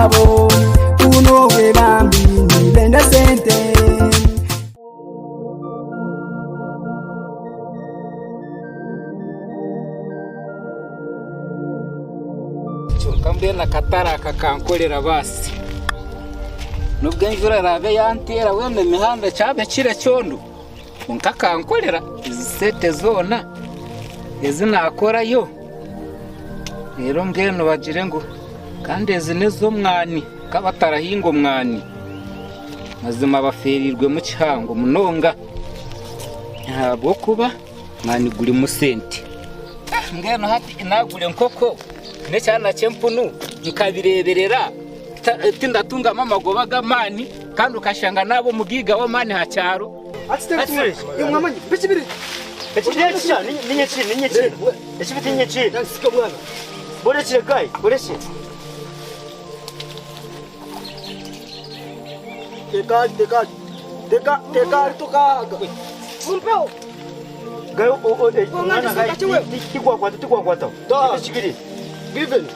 babo kuno we bambi nibenda sente kambe na katara kakankorera basi nubwo imvura rabe yantera wene mihanda cyabe kire cyondo nkakankorera sete zona ezinakora yo rero ngeno bagire ngo kandi ezinezo mwani kabatarahingo mwani mazima baferirwe mu cyango munonga ntabwo kuba mwani guri mu sente ngeno hati inagure nkoko ne cyana cyempunu nkabireberera tindatunga mama gobaga mani kandi ukashanga nabo mugiga wa mani hacyaro atse yumwamanyi bikibiri ekirya ninye ekibiti ninye nasika mwana borekire gayi borekire teka tukaga umpeo gayo mwana gayi tikwa kwata ekibiri given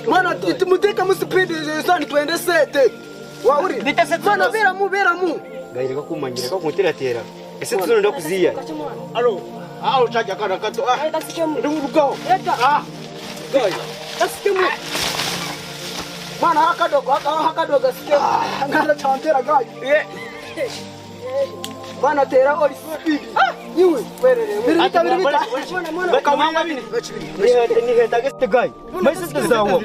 mana timuteka musipidi sana twende sete wauri bitasetsana bera mu gaireka kumanyira kakumuteratera ese tuzondo kuziya alo uchaja kana kato ndumurugaho gayi asikemu mana hakadogo sikemu ngala chantera gayi bana tera oli speed iwe bita bakamanga bini ni heta geste gayi maisiste zawo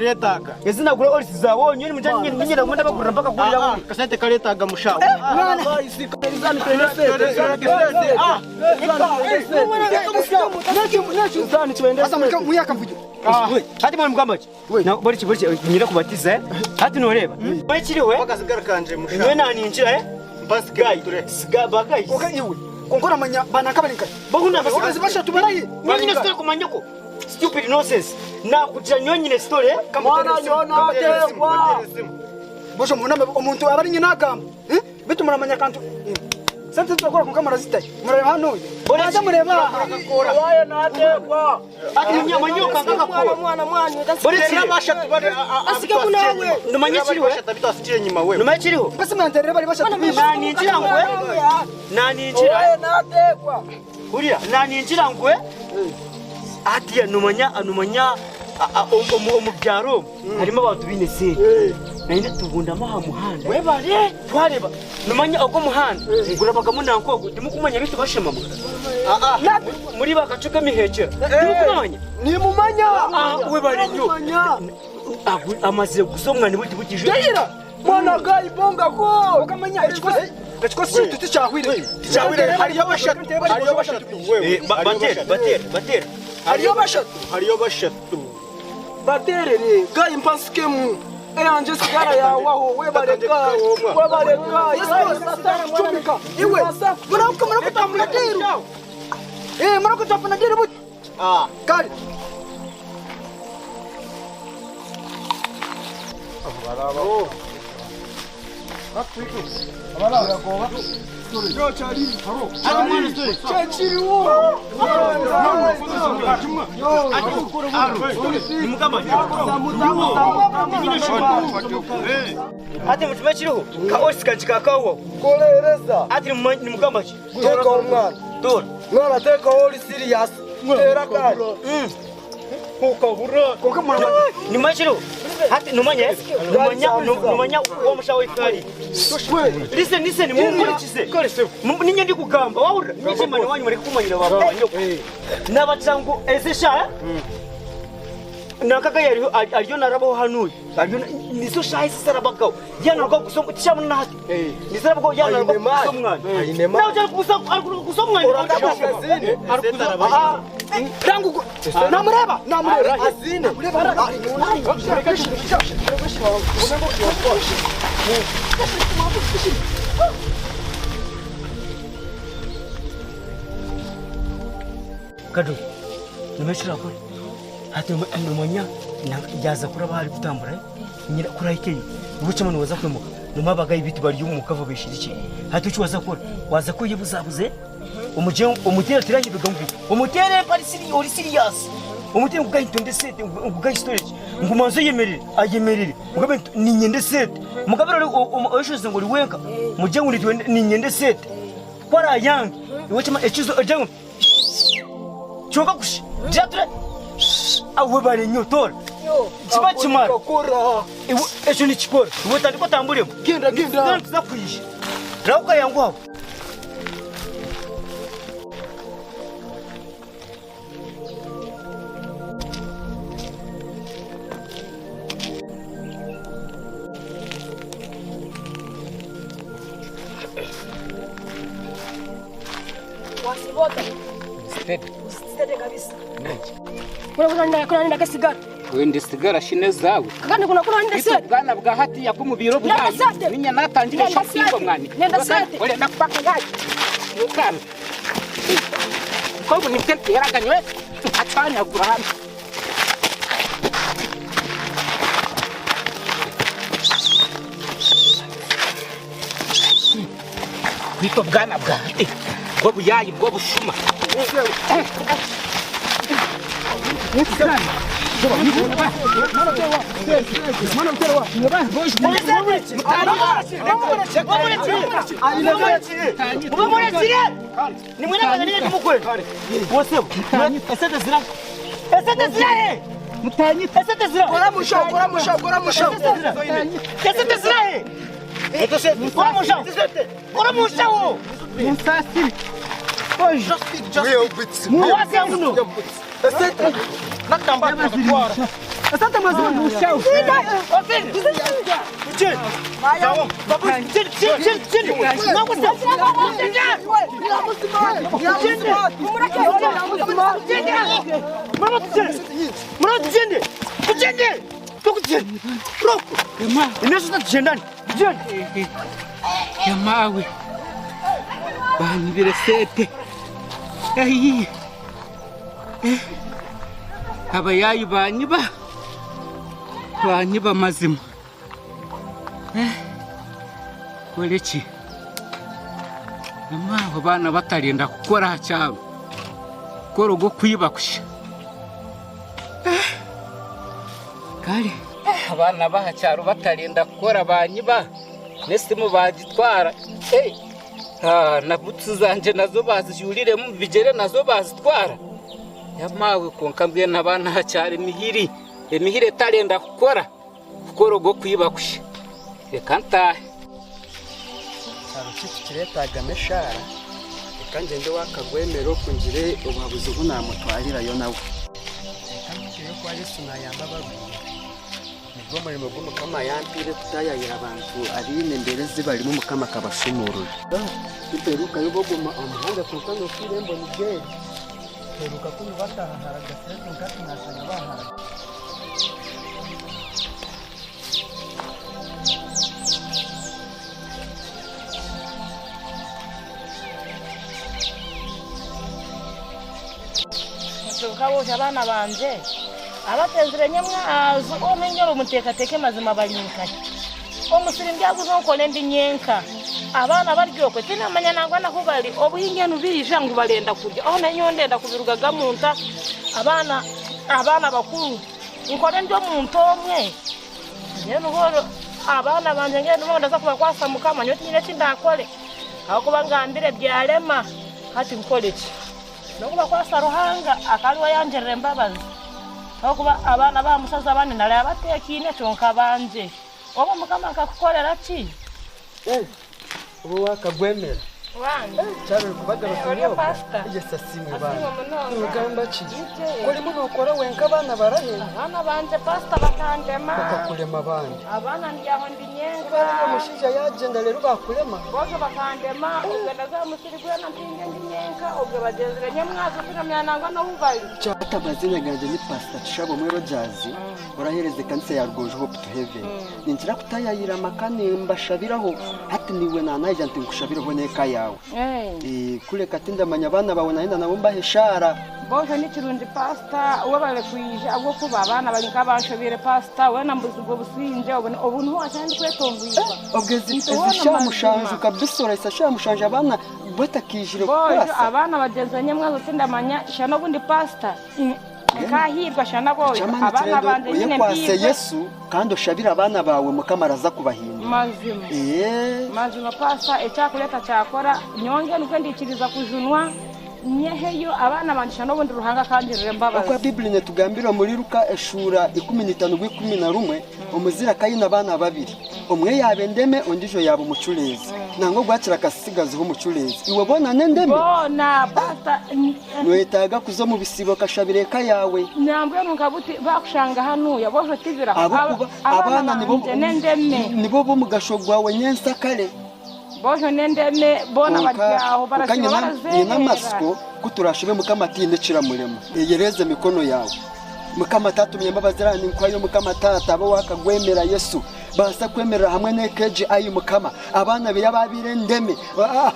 yazina gura oli zawo nyoni mujanye nyina munda bakura mpaka kurira kasete kaletaga mushawo mwana isikalizani twendese hati mwana mgambachi na borichi nyira kubatiza hati noreba borichiriwe bakazigara kanje mushawo nywe nani injira bas gayi siga bagayi oka iwe konkora manya banakabalinka bahuna basi bashatu barayi nyine story kumanyoko stupid nonsense na kugira nyonyine story kamwana yona tekwa bosho muname umuntu abari nyina kamba bitumura manya kantu sante tukora kukamara zitai mureba hano bonaje mureba akakora waye natekwa ati manyoka ngakakora mwana mwanyu bose bashatu bari asike kunawe numanyikiriwe bashatu asitire nyima wewe numanyikiriwe bose mwantere bari bashatu nani injira ngwe nani injira waye natekwa kuriya nani injira ngwe ati anumanya omubyaro harimo abantu binese ninde tubunda maha muhanda webare twareba numanya uko muhanda ngurabagamo nanko ndimukumanya bitu bashemama muri bakacuka mihekera ndimukumanya ni mumanya webare nyo amaze gusomwa ni buti butije yira mwana gayi bonga ko ukamanya ikiko si tuti cyahwire hariyo bashatu wewe batera hariyo bashatu baterere gayi mpaskemu anje sigara yawaho webareka chumika iwe murako tamula deru murako tapana deru but kali abarabo akwiku abara goba yo chari haro ati story chachiri wo ati mutumachiriho ka osika chikakawo kolereza ati ni mugamachi teka umwana tora mwana teka oli serious tera kali kokabura kokamura ni machiro hati numanya wo mushawe kali listen mumurikize ninye ndi kugamba wawura nichimani wanyu muri kumanyira baba nyoko nabatsangu ezesha nakaka ariyo narabo hanuye ariyo nizo shaisi sarabagaw yana ko gusoma cyamuna hati nisarabagaw yana ko gusomwa nawe cyari gusomwa arikuza dangu namureba azine kadu nimeshira ko hati numanya yaza kuraba hari gutambura nyira kurayike ubuce mano waza kwemuka numabaga ibiti bari y'umukava bishiriki hati uci waza kora waza ko yibuzabuze umutera tiranye bigambu umutere parisiri ori serious umutere ngugayitonde sete ngugayi storage ngumanzo yemerere ayemerere mugabe ni nyende sete mugabe rero oshoze ngo riwenka mujye ngo ni nyende sete kwara yange iwe chama echizo ejangu choka kushi jatre awe bari nyotora chiba chimara iwe echo ni chikora iwe tandiko tambulemo genda nzakuyisha rauka yangu hapo wasibota Steady kabisa kuna nenda kasigara wende sigara shine zawe kandi kuna nenda sete bwana bwa hati ya kumubiro bwayi ninya natangira shapingo mwani nenda sete ole nakupaka gaji ukana ko ni kenti yaraganywe atanya kurahana Bito bwana bwa bwo buyayi bwo bushuma Asante mazuri mshao. Yamawe banyibire sete ayi abayayi banyiba mazima koleki amaho bana batarinda gukora cyabo koro go kwibakusha kare abana bahacyaro batarinda gukora banyiba nese mu bagitwara na butsu zanje nazo bazijurire mu bigere nazo bazitwara yamawe konkambye nabana hacyari emihire tarenda gukora koro go kwibakusha ekanta kiretaga meshara ikangende wakagwemero kunjire ubabuze ubunamutwarira yo nawe kandi yo kwa Yesu na yamba babu nibwo murimo bw'umukama yampire kutayayira abantu arine mbere zibarimo umukama kabashumurura biperuka yo bogoma umuhanda kukando kirembo nigeri peruka kuni batahara gaseto ngati nasanga bahara Kawo abana banje abatenzere nyamwazo omenyero umutekateke mazima balinkanye omusirimbya guzo nkole ndi nyenka abana baryokwe tinamanya nangwa nakubali obuhingenu birisha ngo balenda kurya aho nanyo ndenda kubirugaga munta abana bakuru nkole ndo muntu omwe yeno horo abana banje ngendo ndaza kuba kwasa mukama nyoti nyine tindakole aho kuba ngambire byarema hati nkoleki nokuba kwasa ruhanga akaliwa yanjere mbabazi okuba abana ba musaza bane nale abatekine tonka banje oba mukama akakukolera ki ubu wakagwemera wange cyari kubagara kariyo pasta yesa simwe bana ugamba ki kuri muno ukora wenka bana barahe abana banje pasta bakandema bakakurema bandi abana ndiyaho ndinyenga mushija yagenda rero bakurema bozo bakandema ugenda za musirigwe na mpinge ndinyenga ubwe bagezere nyamwazo kunamya nangwa no ubali cyata bazina ganje ni pasta Chishabo Mwero Jazz urahereze kanse ya Rwojo Hope to Heaven ninjira kutayayira makane mbashabiraho hati niwe nanaje ntinkushabiraho neka yawe kule katinda manya bana babona yenda nabo mbaheshara bozo ni kirundi pasta ubabale kuyije abo kuba abana balinka bashobire pasta wena mbuzi ubwo businje obuntu wacandi kwetombuyiba obgezi shamushanje kabisa urayisa shamushanje abana batakijire kwasa abana bagezanye mwazo tindamanya shano bundi pasta kahirwa shana boye abana banje nyine kwase Yesu kandi ushabira abana bawe mukamaraza kubahinda mazima mazima pasta ecyakuleta cyakora nyonge nuko ndikiriza kujunwa nyeheyo abana bandisha no bundi ruhanga kanjirire mbabaza kwa Biblia tugambira muri Luka eshura 15:11 umuzira kayina abana babiri umwe yabendeme undijo yaba umucurezi nango gwakira kasigaze ho umucurezi iwe bona nendeme bona pasta nwetaga kuzo mu bisibo kashabireka yawe nyambwe nukabuti bakushanga hano yaboje tivira abana nibo bo mugashogwa we nyensa kale bojo nendeme bona baryaho barashobora n'amasiko kuturashibe mukamatinde ciramurema yereze mikono yawe mukamatatu myembabazirani nkwayo mukamatata abo wakagwemera Yesu basa kwemerera hamwe nekeje ayi mukama abana be yababire ndeme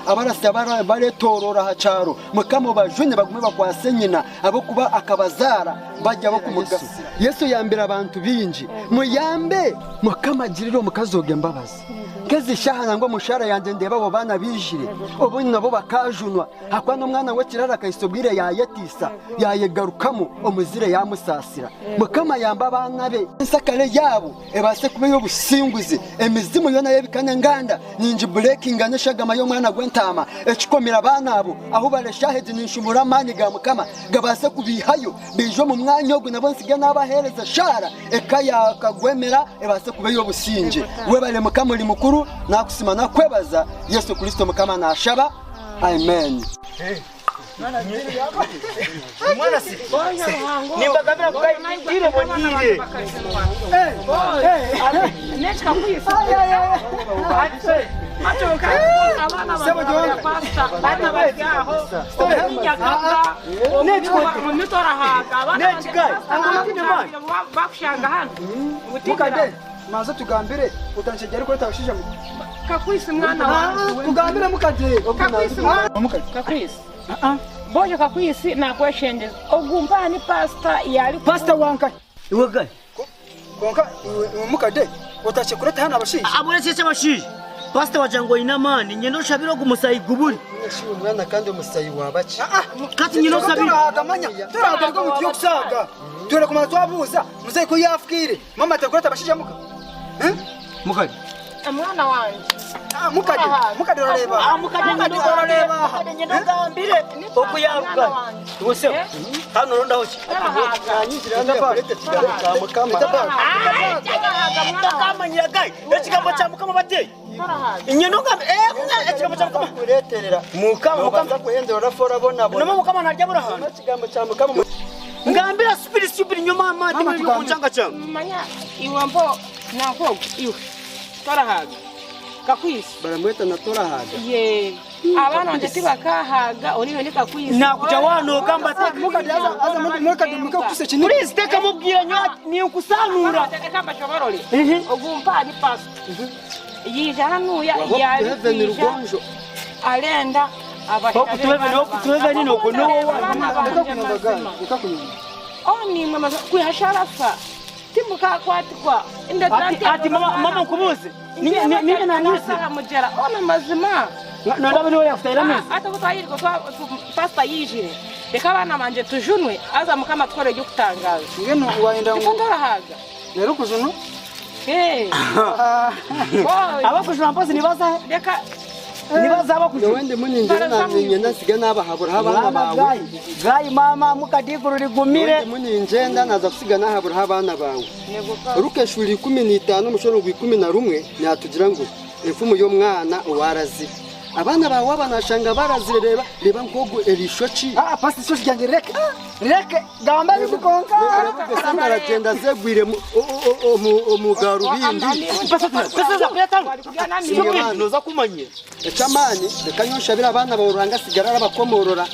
abarasa baretorora hacaro mukamo bajune bagume bakwasenyina abo kuba akabazara bajya bo kumugasa Yesu yambira abantu binji muyambe mukamagiriro mukazoge mbabazi kezi shahana ngo mushara yanje ndeba abo bana bijire obunyi nabo bakajunwa hakwa no mwana we kirara kayisobwire yayetisa yayegarukamo omuzire yamusasira mukama yamba abana be nsakale yabo ebase kubeyo businguzi emizimu yona yebikanya nganda ninji breaking aneshagama yo mwana gwentama ekikomira abana abo aho bareshahedi ninshumura mani ga mukama gabase kubihayo bijo mu mwanya ogwe nabo nsiga nabahereza shara ekaya kagwemera ebase kubeyo businje we bale mukama uri mukuru nakusimana kwebaza Yesu Kristo mukama nashaba amen mwana si nimbagabira kugayire bonire nechika kwisa matoka abana ba pasta bana bajaho ominyakaka omitora haka abana bakushanga hano mukade maze tugambire utanshegera ko tawushije kakwisi mwana wangu tugambire mukade kakwisi kakwisi bojo kakwisi nakweshendeza ogumpani pasta yali pasta wanka iwe gayi konka mukade utache kureta hana abashije aburekece abashije pasta wajango inamani nyendo shabiro kumusayi guburi neshiwe mwana kandi umusayi wabace kati nyino sabiro agamanya turagarwa mu giyo kusaga dore kuma twabuza muzayi ko yafkire mama atakureta abashije muka mukade mwana wanje mukade roreba mukade roreba nyendo gambire okuyavuga wose hano ronda hoki anyinjira ndabarete tigaruka mukama ndakamanyira gayi ekigambo cya mukama bateye inyendo gambe ekigambo cya mukama kureterera mukama kuhendera fora bona bona mukama narya burahana ekigambo cya mukama ngambira spirit super nyuma amadi muri kuchanga cyangwa manya iwambo nako iwe torahaga kakwisi baramweta na torahaga ye abana ndati bakahaga oriwe ni kakwisi nakuja wano gamba mukadaza aza muka kuse chini please teka mubwira nyo ni ukusanura teka bashoborole ogumpa ni pass yija hanu ya ni rugonjo alenda kutuweve nini uko no oni mama kuyasharafa timuka kwatikwa ati mama kubuze nini na nisi mujera ona mazima ndaba niwe yafutira mezi ata kutayiriko pasta yijire reka abana banje tujunwe aza mukama twore ryo kutangaza ngeno waenda ndarahaga rero kujuno abakujuna mpozi nibaza reka nibaza abakujuna wende muninjira namenye nasiga nabahabura abana bawe gayi mama mukadiguru rigumire muninjenda naza kusiga nahabura abana bawe rukeshuri 15 mushoro 11 nyatugira ngo imfumu yo mwana warazi abana bawe abanashanga barazireba reba nkogo elishochi pasi sho cyanje reke gamba bikukonka aragenda zegwire umugarubindi pasi za kuyatanga noza kumanye ecamani rekanyoshabira abana bawuranga sigara abakomorora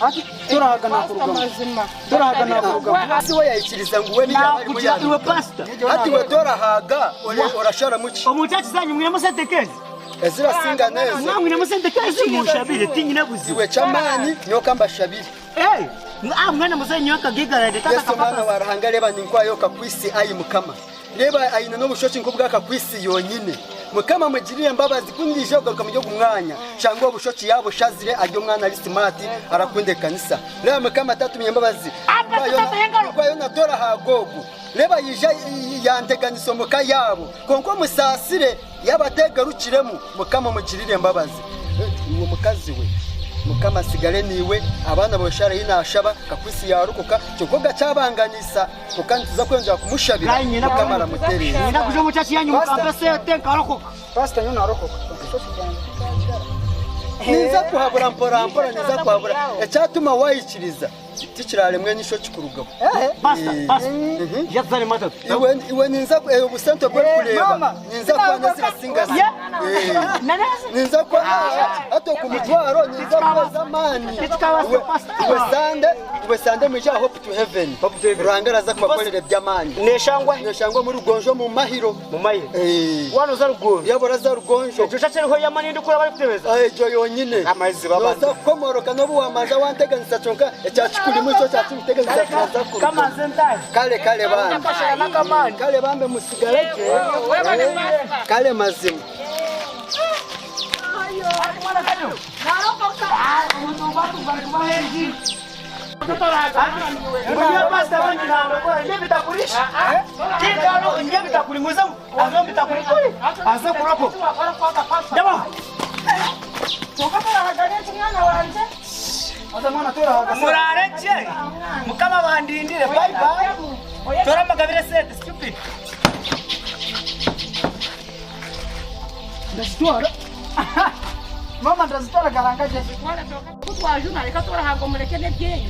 turahaga nakuruga turahaga nakuruga asi we yayikiriza ngo we nakugira iwe pasta ati we torahaga urashara muki omuchachi zanyu mwiremo sentekezi ezira singa neza mwamwire musentekezi mushabire tinyine buzi iwe camani nyoka mbashabire mwana muzenyi wakagiga ndetaka Yesu mwana warahanga reba ninkwayo kakwisi ayi mukama reba ayina no bushoci nkubwa kakwisi yonyine mukama mugirire mbabazi kundije ugaruka mu gihugu mwanya cyangwa bushoki yabo shazire ajyo mwana ari smart arakunde kanisa reba mukama atatumye mbabazi kwayo natora hagogo reba yija yanteganiso muka yabo konko musasire yabategarukiremo mukama mugirire mbabazi uwo mukazi we mukama sigare niwe abana boshara yinashaba kakwisi yarukuka cyokoga cyabanganisa kandi tuza kwongera kumushabira mukamara mutereye nyina kuje mucaci yanyu mukambese tenka arokoka pastor nyona arokoka niza kuhabura mpora niza kuhabura cyatuma wayikiriza tikirare mwe nisho kikurugabo pastor yazane matatu iwe ninza ubusento bwo kureba ninza kwa zirasingaza ninza kwa ato ku mutwaro ninza kwa zamani iwe sande muje hope to heaven rangaraza kubakorera by'amani neshangwa muri rugonjo mu mahiro wano za rugonjo yabora za rugonjo cyo cyariho yamani ndikura bari kutebeza ejo yonyine amazi baba komoroka no buwamaza wanteganisa chonka cyakuri mucyo cyatuteganisa cyazakuru kama zendai kale bambe kale bambe musigareke kale mazima murareke mukama bandindire bye bye tora magabire set stupid ndastora mama ndastora garangaje kutwajuna reka tora hago mureke nebyeyi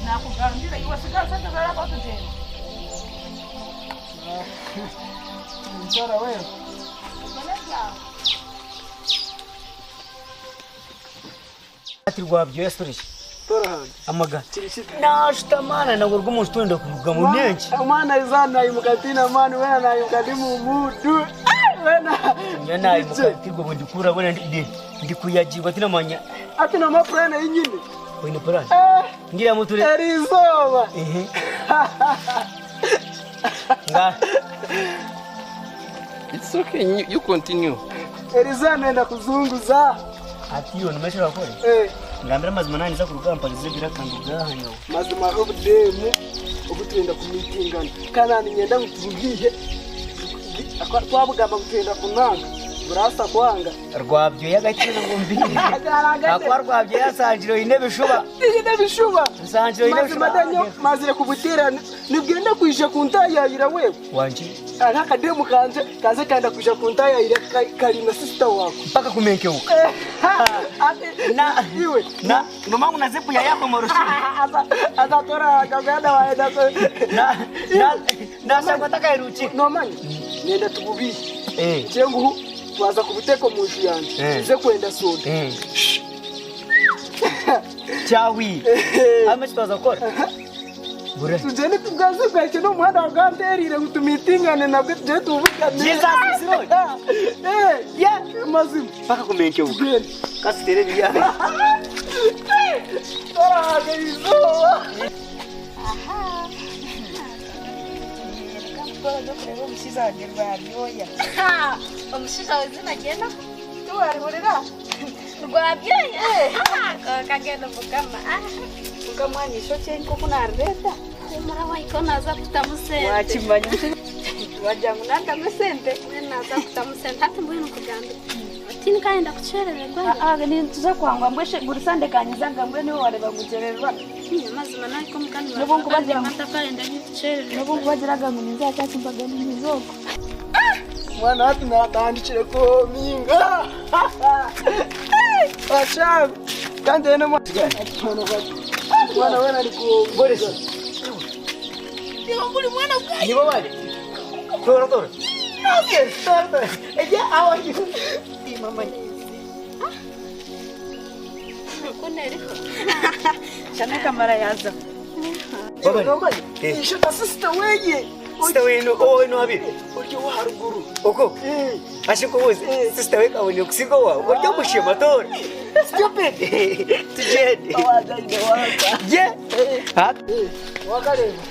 nakugambira iwasigaza ndabara batugenda ndora wewe ati rwabyo yasuriye amaga nashtamana na gorgo mustondo kuvuga mu menshi amana izana imukatina mani wewe na yukadi mu mudu wena nyana imukatirwa mu dikura bona ndi kuyagirwa tina manya ati na maprana yinyine wena prana ngira muture erizoba nga It's okay, you continue. erizana enda kuzunguza ati yo nimeshara kore ngambira mazima nani za kurugamba rizibira kandi gahanyo mazima obudemu obutenda ku meetingana kana nyenda ngutugiye twabugamba gutenda kunanga burasa kwanga rwabyo yagakira ngo mbiri akwa rwabyo yasanjiro intebe shuba sanjiro intebe shuba mazire kubutera nibwenda kwisha kuntayayira wewe wanje ana kademu kanze kanda kwisha kuntayayira kali na sister wako mpaka kumenkeuka na iwe na nomangu na zipu ya yako moroshi azatora kagada waenda na sakataka iruchi nomani nenda tububi chengu twaza kubiteko mushu yanje nze kwenda soda chawi amachi twaza gukora bure tujene tugaze bwake no muhanda waganterire gutumitingane nabwe tuje tuvugane Jesus is Lord mazima mpaka kumenkeuka kasi tere biya tora gaizo Omushiza wazina genda tuwarurira rwabye kagenda mukama ukamwanyisho cyenko kunareta mara waikona za kutamusente wachimanya wajangu nanda musente mena za kutamusente ati mbwino kuganda atini kaenda kucherererwa ni tuza kwangwa mbweshe gurisande kanyizanga mbwe niwe wareba guchererwa mazima nako mukani Nubungu bagira matakaenda kucherererwa nubungu bagiraga ngo ninza cyakimbaga n'imizoko mwana watu na bandikire ko minga acha kandi ene mwana wena boresha mbuli mwana ukai nibo bale tora yes tora eje how are you mama kuneriko cyane kamara yaza baba isho na sister weye sister wenu oh no abi uryo haruguru oko ashiko wozi sister we kabone kusigo wa uryo mushima tora stupid tujedi waganje waka je ha wakareba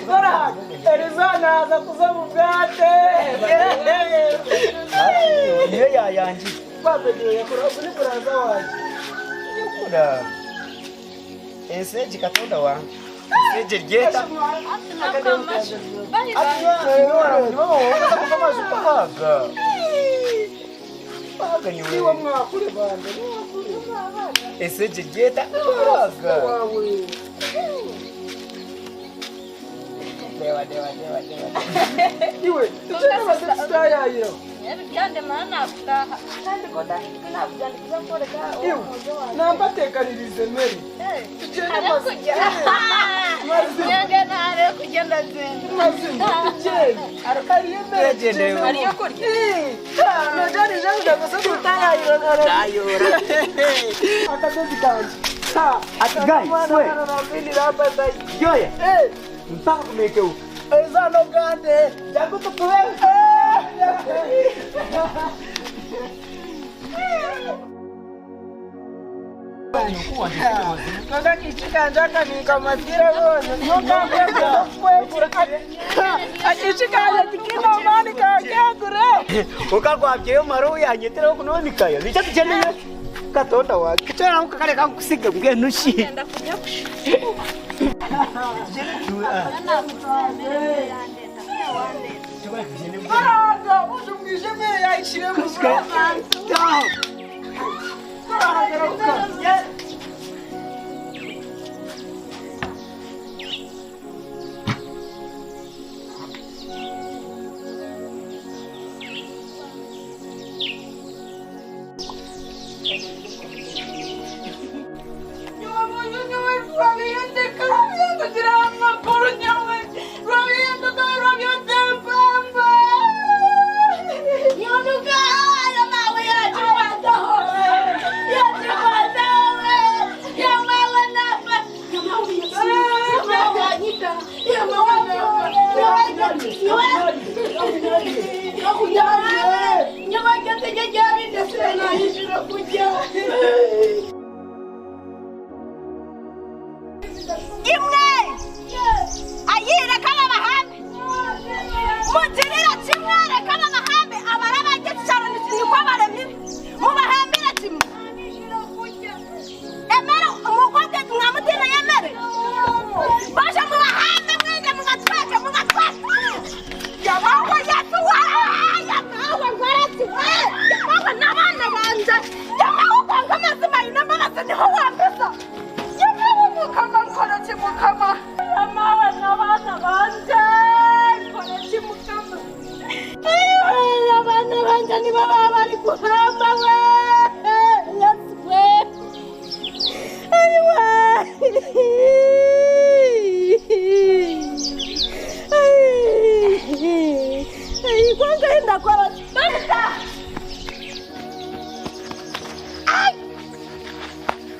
Dora, Arizona za kuzamu bwate. Niyo yayanje. Kwabe niyo yakora kuri buraza waje. Yakora. Eseje katonda wa. Eseje ryeta. Niwe mwakure bande. Eseje ryeta. Dewa. Iwe, tucheke basi yayo. Byande mana furaha. Kandi koda kinavugandikiza koreka. Iwe, nambatekanirize Mary. Tugende basi. Nyanga nare kugenda zenda. Tugende. Arakariye Mary. Tugende. Ariyo kurya. Najari jangu ndagose kutayayira. Tayora. Akadozi kanje. Ha, Atigai, swe. Yoya. Mpaka kumeke huko. Ezano gande. Jangu tukuwe. Kaka kichika njaka nikamatira wote. Nokambia kwekura. Akichika tikino mani kakegure. Ukakwabyeyo maro yanyetera kunonikaya. Bicha tucheneye. Katonda wa. Kichora ukakale kankusige mbwenushi. Ndenda kujya Baraga, uzumwishe Mary yayishire mu bwoko.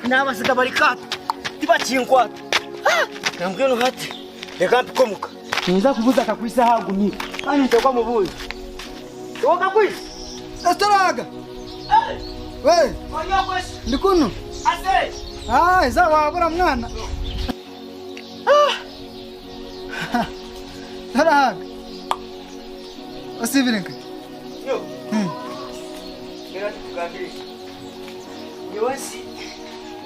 Nabasiga barikata. Tibachinkwa. Nambweno hati. Reka mpikomuka. Niza kubuza kakwisa hagu ni. Ani ntakwa mubuzi. Woka kwisi. Estaraga. We, Oya kwisi. ndikuno. Ase. Iza wabura mwana. Estaraga. Osivirenka. Yo. Kera tukagiri. Yonsi.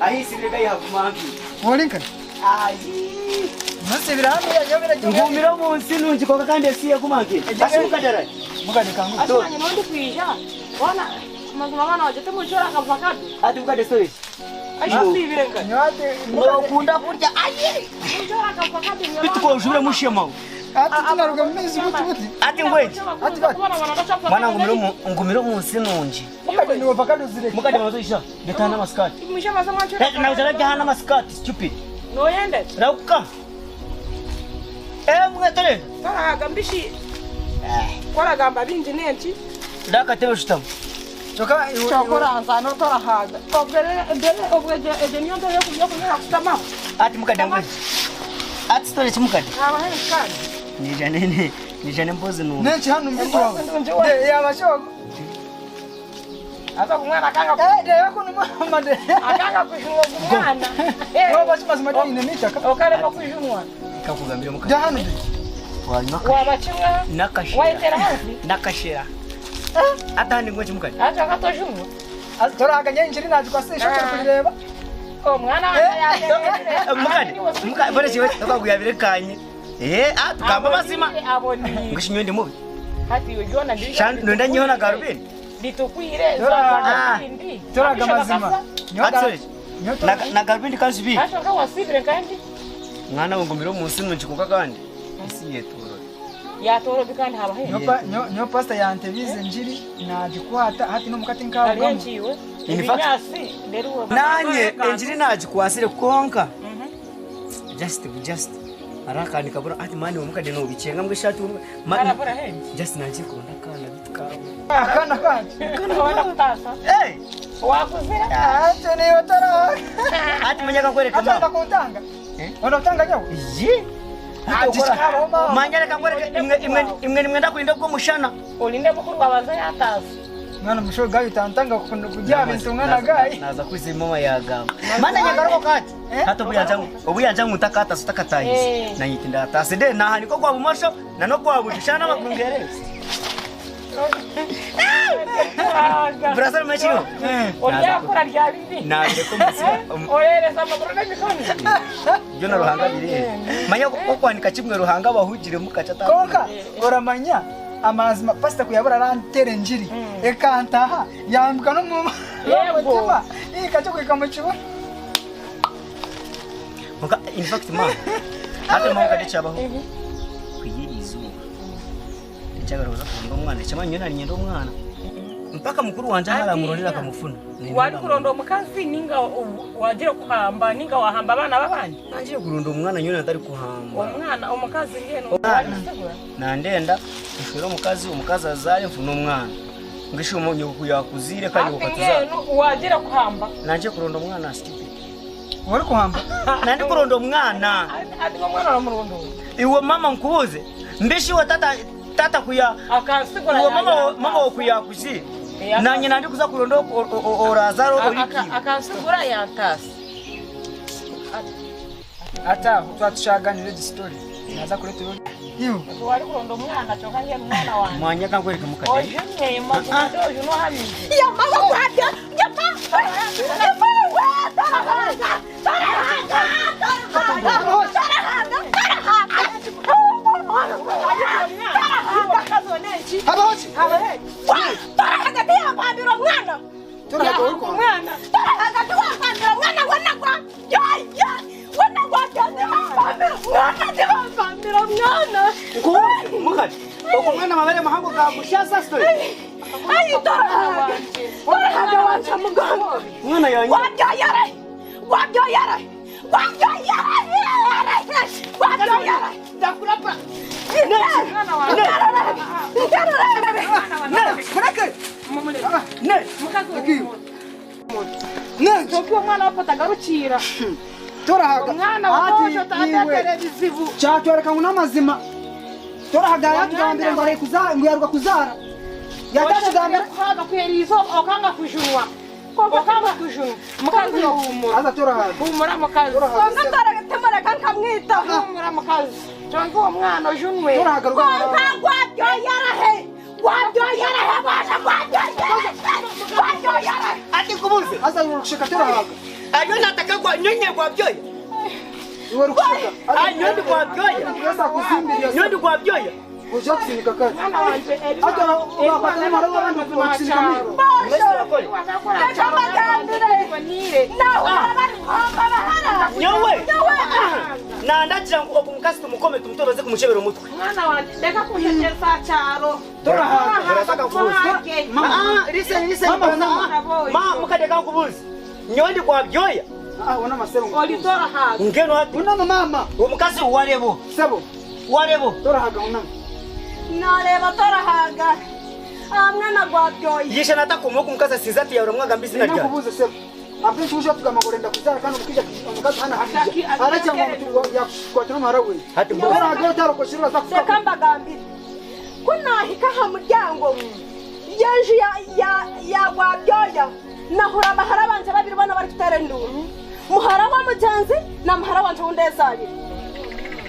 Ahisi rega yakumambi. Wolinka. Ayi. Nasibira hano yanyobera gihe. Ngumira munsi nunji koka kandi asiye kumake. Asukadara. Mugane kangu. Asanya nondi kuija. Wana mazima bana wajete muchora akavakado. Ati ukade story. Ashibirenka. Nyate. Ngokunda kurya. Ayi. Muchora akavakado nyama. Bituko jure mushema. Ati tunaruga mezi buti. Ati ngweji. Ati bati. Mwana ngumiro munsi nunji. Mugane ni avocado zire. Mukade mazoisha. Betana maskati. Mushema sama chora. Na utara jahana maskati stupid. No yende. Rauka. Mwengatole. Taraga mbishi. Kora gamba binji nenti. Dakatebe shitamu. Chokora nsano torahaga. Obwege edenyondo yokunyera kutama. Ati mukade ngweji. Ati story chimukade. Abahene kandi. Nijane mpozi nungu. Nechi hano mbitu wawe. Ya bashoko. Asa kumwana akanga reba ko numama de akanga kujunwa umwana. wowe basimaze mata ine mitaka Okare no kujunwa. kakugambira muka jahano de Wabachimwa nakashira waitera hafi. nakashira atandi ngoje mukari Acha katojunwa. turaganye injiri naje kwasisha kureba Omwana mukari mukari bore chiwe twaguyabire tukamba basima aboni. ngishinyo ndi mubi Hati ujiona ndiri. shando ndanyeho na garubini Litukwire ndi. toraga mazima na garubini kanzibi Acha kawa sivire kandi. mwana ngomiro munsi nchikuka kandi isi yetoro Ya toro bikandi haba he. nyo pasta yante bize njiri najikwata hati no mukati nkawo Aliyenjiwe. Ibinyasi nderuwa. nanye enjiri najikwasire konka just araka nikabura ati mani omukade no bichenga mbwishatu Ara bora he. just najikunda kana bitkawo Kana kana wana kutasa. Wakuzira. ate ne yotara ati manyaka kwereka mama kutanga wana utanga nyawo yi manyara kangwereka imwe nimwenda kulinda ko mushana Ulinde bukuru babaza yataza. mwana musho gayi tantanga kujya bintu mwana gayi naza kwisi mama yagamba mana nyagaroko kati hato buyanja ngutakata sutakatayize na yitinda atasede na haniko kwa bumasho na no kwa bushana makungereza Brother machino. Oya kura rya bibi. Naje ko musiba. Oyereza amaguru n'imikono. Yo na ruhanga bire. Manya ko kwanika kimwe ruhanga bahugire mukaca ta. Konka oramanya amazima pasta kuyabura rantere njiri ekantaha yambika no mu Yego. ikaje kwikamuchiwa. Muka in fact ma. Hata mama kade chabaho. Kuyirizo. Ndagaroza kundo umwana cyama nyina nyendo umwana. Mpaka mukuru wanje haramurondera akamufuna. Wari kuronda umukazi ninga wagira kuhamba ninga wahamba abana babandi. Naje kuronda umwana nyina atari kuhamba. Umwana umukazi ngeno na ndenda ishuro umukazi azare mfuna umwana. Ngisho umunyu kuyakuzire kandi ukatuza. Wagira kuhamba. Naje kuronda umwana stupid. Wari kuhamba. Nandi kuronda umwana. Ati umwana aramurondo. Iwe mama mkubuze. Mbishi wa tata kuya akasigura mama okuyakuzi nanye nandi kuza kurondo orazaro oliki akasigura yantasi ata twatushaganye story naza kureta yo wari kurondo umwana cyokanye umwana wanjye mwanya kangwereka mukade oje mama dojo no hamije ya mama kwada ya mama umwana wapatagarukira torahaga umwana waje tatera bizivu cyatwereka ngo namazima torahaga yatugambira ngo yaruka kuzara yatagambira kwaga kwerizo okanga kujunwa okanga kujunwa mukazi humura aza torahaga humura mukazi konga taratemara kankamwita humura mukazi tongo umwana ojunwe torahaga konga gwabyo yarahe basha gwabyo yarahe ati kubuze aza rushika torahaga ayo nataka kwa nyonye kwa byoya iwe rushika nyondi kwa byoya asa kuzimbira nyondi kwa byoya uja kusinika kati mwana wanje ata ubapata mara wabandi kusinika miro nyowe nandakira ngo umukasi tumukome tumutobaze kumushebera umutwe mwana wanje ndeka kunyegeza cyaro torahaga kubuze listen ma mukadeka kubuze nyondi kwa byoya wana masebo olitora ngeno hapi unama mama umukasi warebo sebo warebo torahaga unama nareba torahaga mwana gwabyo yisha natakomo kumukasi sizati ya uramwaga mbisi na rya nakubuze sebo apesha usha tukamagorenda kuzara kandi ukija umukazi hana habija aracha ngo mtu ya kwatuna marawe hati torahaga taro ko shirwa zakukamba sekamba gambira kunahika ha muryango yeje ya gwabyoya nahura bahara banje babiri bana bari kutera nduru muhara wa mujanzi na muhara wanje wundezabiri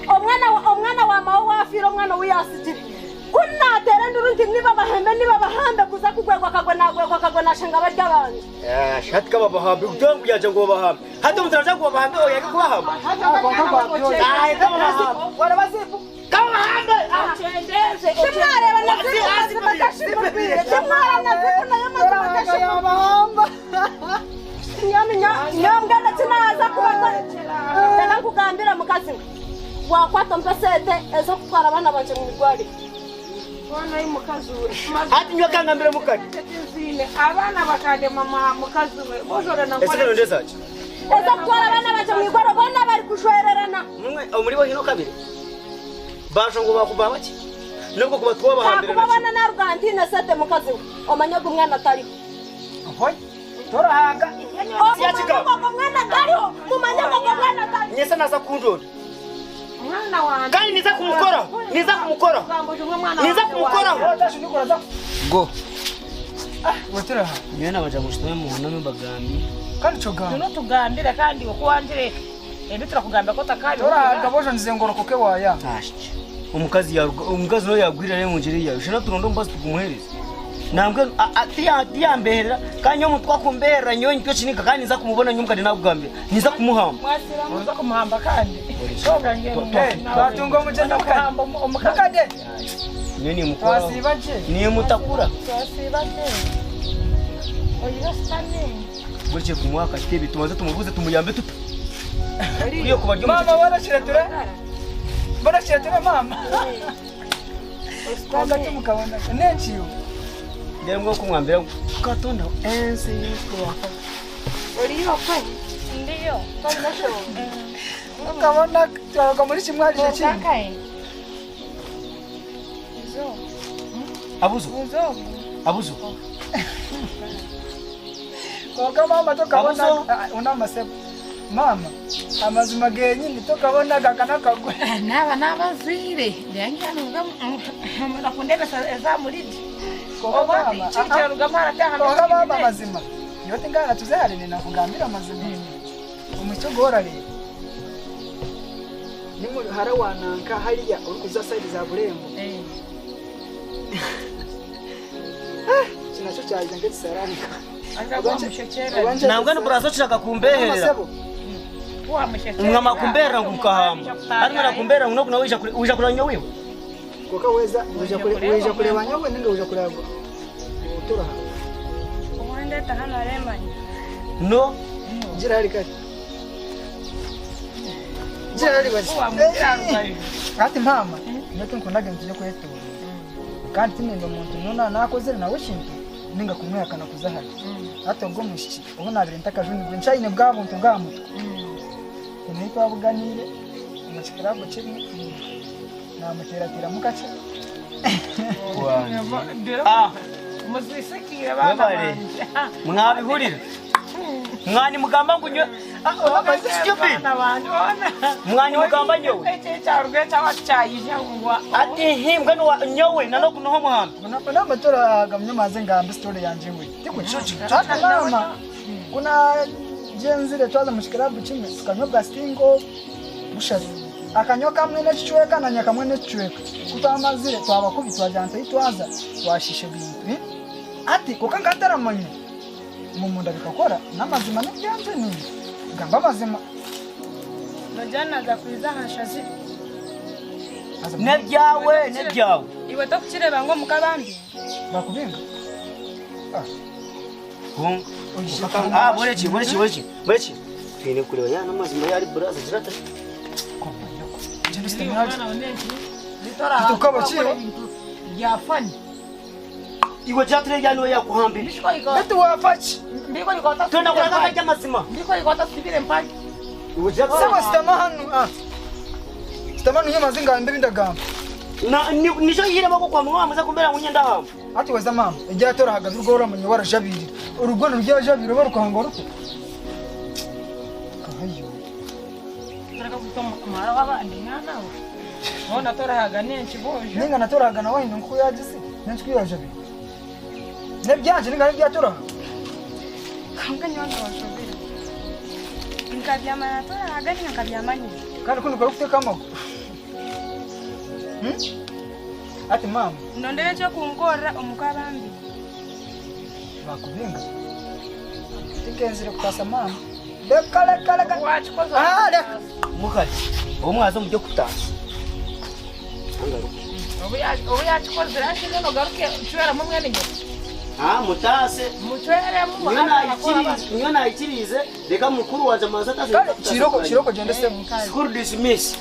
omwana wa mawo wafira omwana wiyasijiri kuna tere nduru ndi niba bahambe kuza kugwegwa kagwe nashanga barya banje shatka babahambe utangu yaje ngo bahambe hata mutaraja ngo bahambe oya kubahamba wala basifu kama hambe chendeze chimara bana bakashimubire chimara nazikuna yamazakashimubamba nyamgana tinaza kuba tena kugambira mukazi wakwata mpesete ezo kutwara abana banje mu migwari bana y'umukazure hati nyo kangambira mukadi zine abana bakade mama mukazure bozora na ese ndo zaje ezo kutwara abana banje mu migwari bana bari kushwererana mwe muri bo hino kabiri basho ngo bakuba baki nubwo kuba twabahambira kuba bana na Argentine sete mukazi omanyaga umwana atariho ahoy torahaga yachika umwana atariho mumanyaga umwana atariho nyese naza kundora mwana wanjye kandi niza kumukora go watera niyo nabaja mushitwe mu nami bagambi kandi cogamba no tugambira kandi ukuwanjire ebitira kugamba ko takabi torahaga bojo nzize ngoro koke waya umukazi no yagwirira ne munjiri yawe shina turondo mbasi tukumuhereza nambwe atiyambehera kanyo mutwa kumbera nyonyi cyo chinika kandi niza kumubona nyumka dinakugambira niza kumuhamba mwasira muza kumuhamba kandi shoga ngene batunga umugenda umukade nyoni mukora wasibaje ni mutakura wasibaje oyirastane burije kumwaka kibi tumaze tumubuze tumuyambe tuta iyo kubaryo mama barashira ture mama Kwanga tumukabona nenchiyo ndemwe kumwambira katonda ense yiko Oriyo kwa ndiyo twasho ukabona twaga muri kimwari cyo abuzo kwa mama tukabona una masepo mama amazima genyini tukabona gakana kagwe n'abazire byangiranunga mumena kundebe za muridi kwa mama mazima yote ngana tuzahari ni nakugambira mazima umucogora rero nimu harawananka hariya uza side za burembo kinacho cyaje ngetse saranga nabwo nuburazo chaka kumbehera umwama kumbera ngukahamba ari mara kumbera ngo no wisha kuranya wewe koka weza wisha kureba nyawe ninge wisha kureba utura umwende tahana remanya no jira ari kati jira ari basi ati mama nyoke nkundaga ngiye kwetura kandi tinendo muntu nona nakoze nawe shinto ninga kumwakana kuzahari hato ngo mushiki ubu nabire ntakajuni ngo nshayine bwa muntu bwamutwe ni twabuganire umukirago kimwe namuteratira mukace muzisekira bana mwabihurira mwani mugamba ngo nyo mwani mugamba nyowe ati himbwa no nyowe nano kuno muhambi n'amatora gamye maze ngambe story yanje ngwe tikucucu tata mama kuna jenzire twaza mushikirabu kimwe tukanyo gastingo bushazi akanyo kamwe n'ecicweka na nyakamwe n'ecicweka kutamazire twabakubitwa jante itwaza twashishe bintu ati kuko ngataramanye mumunda bikakora n'amazima n'ibyanze ni gamba amazima najana za kwiza hashazi nebyawe iwe to kukireba ngo mukabambi bakubinga borechi twine kureba ya n'amazima yari buraza zirata tukabakira yafani iwe jatire yano yakuhambira ati wafachi ndiko nikota twenda kuraga kajya mazima ndiko nikota sibire mpaki iwe jatire sema sitamahanu sitamahanu nyuma zinga mbe bindagamba na nijo yireba ko kwa mwa muza kumbera munyenda hamba ati weza mama ijya tora hagaze urwo munye warajabirira urugono rw'ajabirira barukangora uko kahayo taraka kutoma kumara wabandi nanawe ona tora haga nenchi boje ninga natora haga nawe nko yagise nenchi kwiyajabira Nebyanje ningali byatora. Kanga nyonga washobera. Nkabyama natora hagati nkabyamanyi. Kandi kuno kwakutekamo. Ati mama. Nondere cyo kungora omukabambi. Bakubinga. Tikenzire kutasa mama. Lekala. Wachikoza. Leka. Mukali. Omwazo mujye kutasa. Obu yachikoza rashije no garuke chwera mu mwene nyo. Mutase. Muchwere mu. Nyo nayikirize reka mukuru wanje mazataze. Chiroko gende se. School dismiss.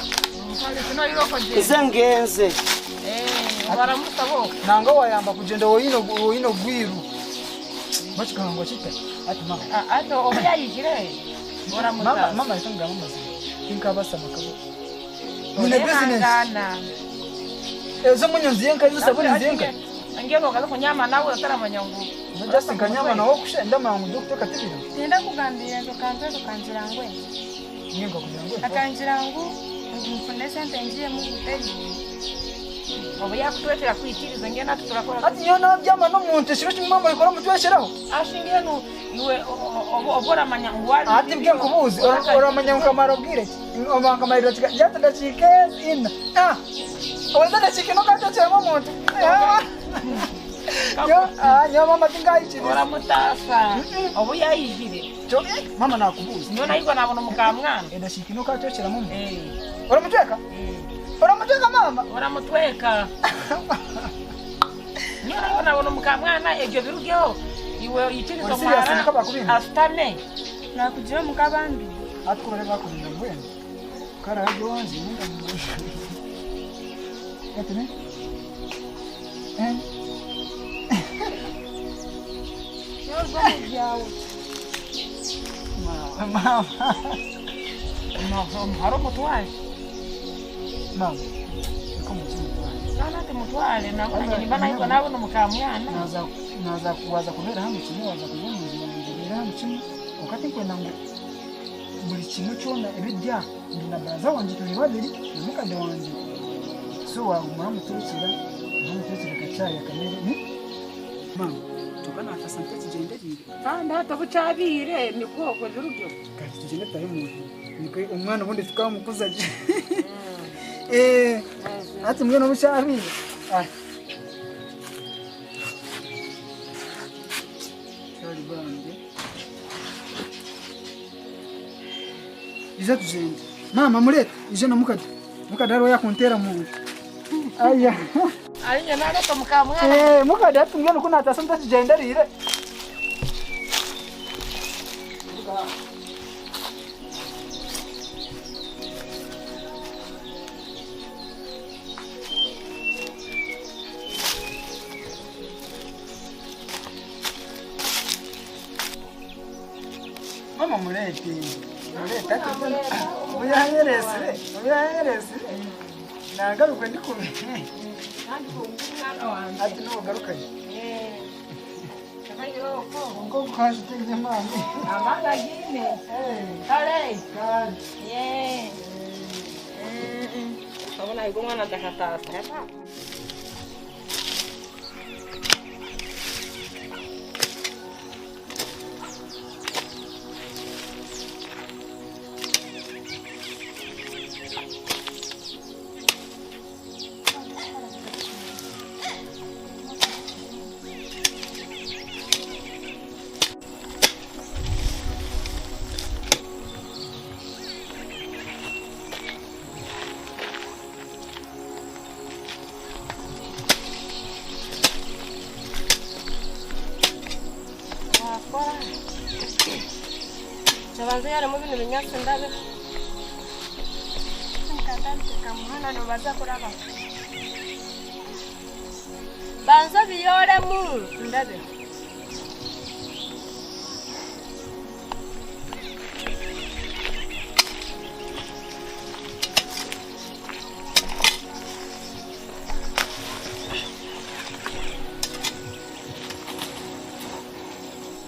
Kino iroko je. Izengenze. Baramusa bo. Nanga wayamba kugenda woyino gwiru. Bachikango chite. Ati mama. Ato obu yayigire. Baramusa. Mama isanga mama. Tinkabasa makabo. Mune business. Ezo munyonzi nka yusabuni nzenka. Angelo kaza kunyama nawe utaramanya ngo. Just nkanyama nawo kushenda mangu ndokuteka tibira. Tenda kugambira ndo kanzo kanjirangwe. Ningo kujangwe. Akanjirangu mfundesha ntenjie mu hoteli. Obu yakutwetera kwitiriza ngena tuturakora. Ati yona byama no muntu shiro kimama ikora mutwesheraho. Ashingenu iwe obora manya ngwali. Ati bwe kubuzi oramanya nkamaro bwire. Omangamarira jatanda chikezi ina. Wazana chikino kacho chema muntu. Yo mama tingai chini. Ora mutasa. Obu yayigire. Mama nakubuzi. Nona iko nabona mukamwana. Eda chikino kacho chera mama. Ora mutweka? Ora mutweka mama. Ora mutweka. Nona iko nabona mukamwana egyo birugyo. Iwe yitirizo mwana. Astane. Nakujira mukabambi. Atukore bakurinda bwene. Kara hajo wanzi nunda mwe. Yatene? Mama. Haro mutwale. Mama. Como mutwale. Nana te mutwale na kwenye bana iko nabona mukamwana. Naza kuwaza kubera hamwe kimwe waza kubera hamwe kimwe. Wakati kwenda ngo buri kintu cyona ebijya ndina baza wanje turi babiri namukade wanje. So wa mama turukira kachaya kamere ni mama tokana akasante kigenderi Kandi hata bucabire mikoko birugyo. kandi tugende tahe muntu niko umwana ubundi tukamukuza je ati mwana bucabire sorry bande iza tugende mama murete ije namukade aro yakuntera muntu aya Alinya nana to mukamwana. Mukade atungena kuna atasanta kigenderire. Mama murete. Murete atungena. Muyaherese. Nagaruka ndikume. Ati no garukanye. Ngo kwaje tege mama. Amanga gine. Kale. Sabona iko mwana takatasa. Hapa. Chabanze yare mu bintu binyatse ndabe. Nkatante kamuhana no baza kuraba. Banza biyore mu ndabe.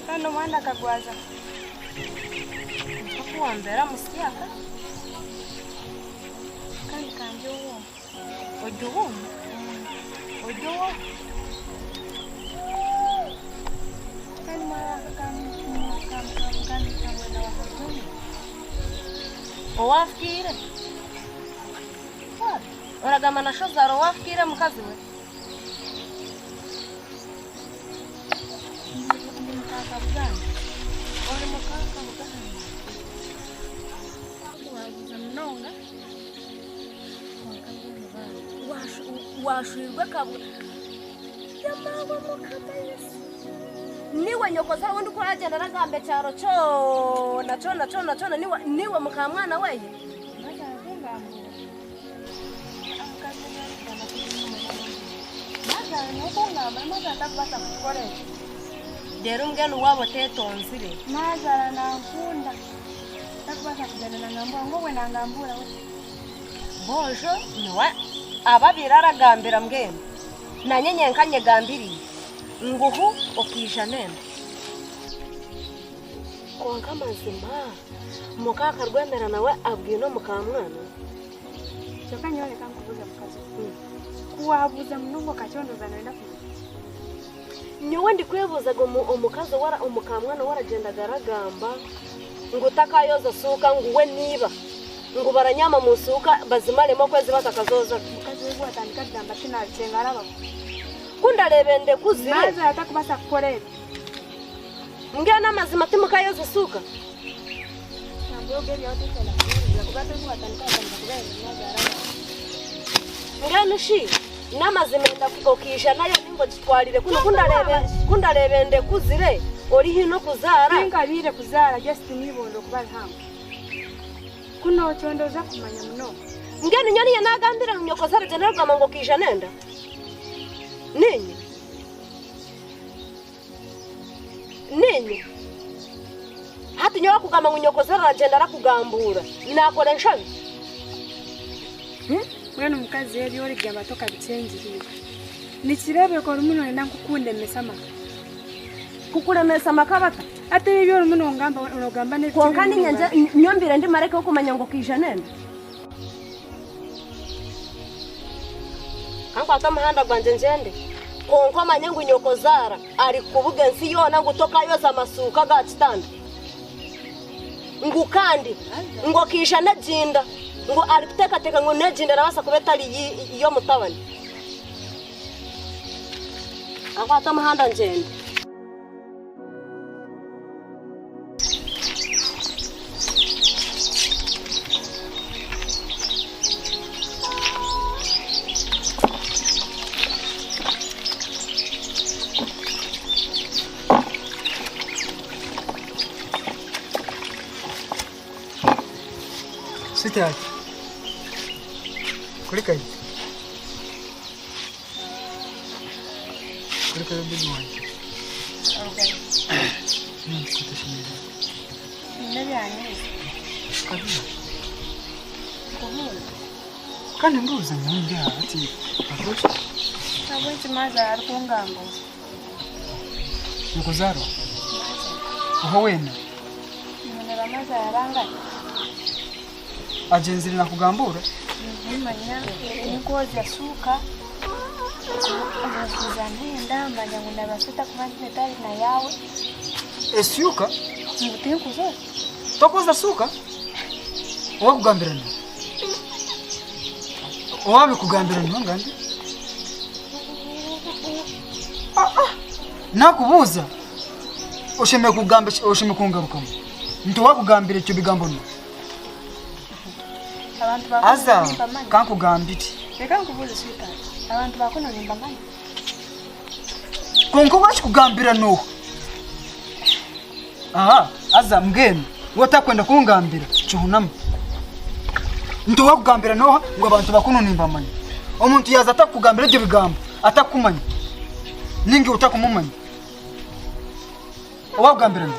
Kano mwana kagwaza. Kuambera musiaka. Kandi kanje uwo. Ojo. Owafikire uragamba na Shozaro wafikire mukazi we washirwe kabu yamawe mukata Yesu niwe nyokoza wundi ko agenda nagambe cyaro cyo niwe mukamwana weye Dero mgenu wabo tetonzire Mazara na nkunda takubasa kugenda na ngambura ngo we na ngambura we bojo niwe ababira aragambira mgenu na nyenyenkanye gambiriye nguhu okija nene konka mazima mukaka rwemera nawe abwino mukamwana cyoka nyone kankubuza mukazi kuwabuza munongo kacyondoza naenda ku nyowe ndi kwebuzaga umukazi wara umukamwana waragenda garagamba ngo takayoza suka nguwe niba ngo baranyama musuka bazimaremo kwezi batakazoza mukazi we atandika gamba kinacenga araba kunda rebende kuzire maza atakubasa kukorera ngena mazima timukayoza suka ngambo geri yote tena kubata ngo atandika kubera maza araba ngana shi namazima enda kukokisha nayo ningo gitwarire kuno kunda rebende kuzire ori hino kuzara ingabire kuzara just nibondo kubaza hamwe kuno chondoza kumanya muno ngene nyoni yanagambira nyoko zara general kamango kisha nenda Nini hati nyowa kugama nyoko zara agenda rakugambura nakora nshabi mwene mukazi yari ori gamba toka bitsengi hiyo nikirebe ko rumuno nenda kukunde mesama kukuremesa makabata ate ibyo rumuno ngamba urogamba ne konkani nyanje nyombire ndi mareke ukumanya ngo kisha nenda anko atamahanda gwanje njende konko amanyangu nyoko zara ari kubuga nsi yona gutoka yoza masuka ga kitanda ngukandi ngo kisha najinda ngo ari kuteka ngo nejinda rabasa kubetari iyo mutabani anko atamahanda njende Sweetheart. Kulika hivi. Kulika hivi ni wapi? okay Kutashimira. nebe ani Kabisa. kuhura Kandi nguruza nyingi ati approach abwe maza arkungambo yuko zaro. Uho wena none maza yaranga agenzira na kugambura. Nimanya inkozi yasuka kuzanenda manya ngo nabasuta kubandi netari na yawe Esyuka nguteye kuzo tokoza suka. Owa kugambirana. Owa bikugambirana ngandi. Nakubuza osheme kugamba osheme kungarukamo. Nto wakugambira cyo bigambo no. abantu Aza kankugambiti. reka nkubuze swita abantu bakono nimbangana Konko bashikugambira no. Aha, aza mgeni wotakwenda kungambira cyunama. Nto wakugambira no ngo abantu bakono nimbamanya. Omuntu yaza atakugambira ibyo bigambo atakumanya. Ningi utakumumanya. Wakugambira no.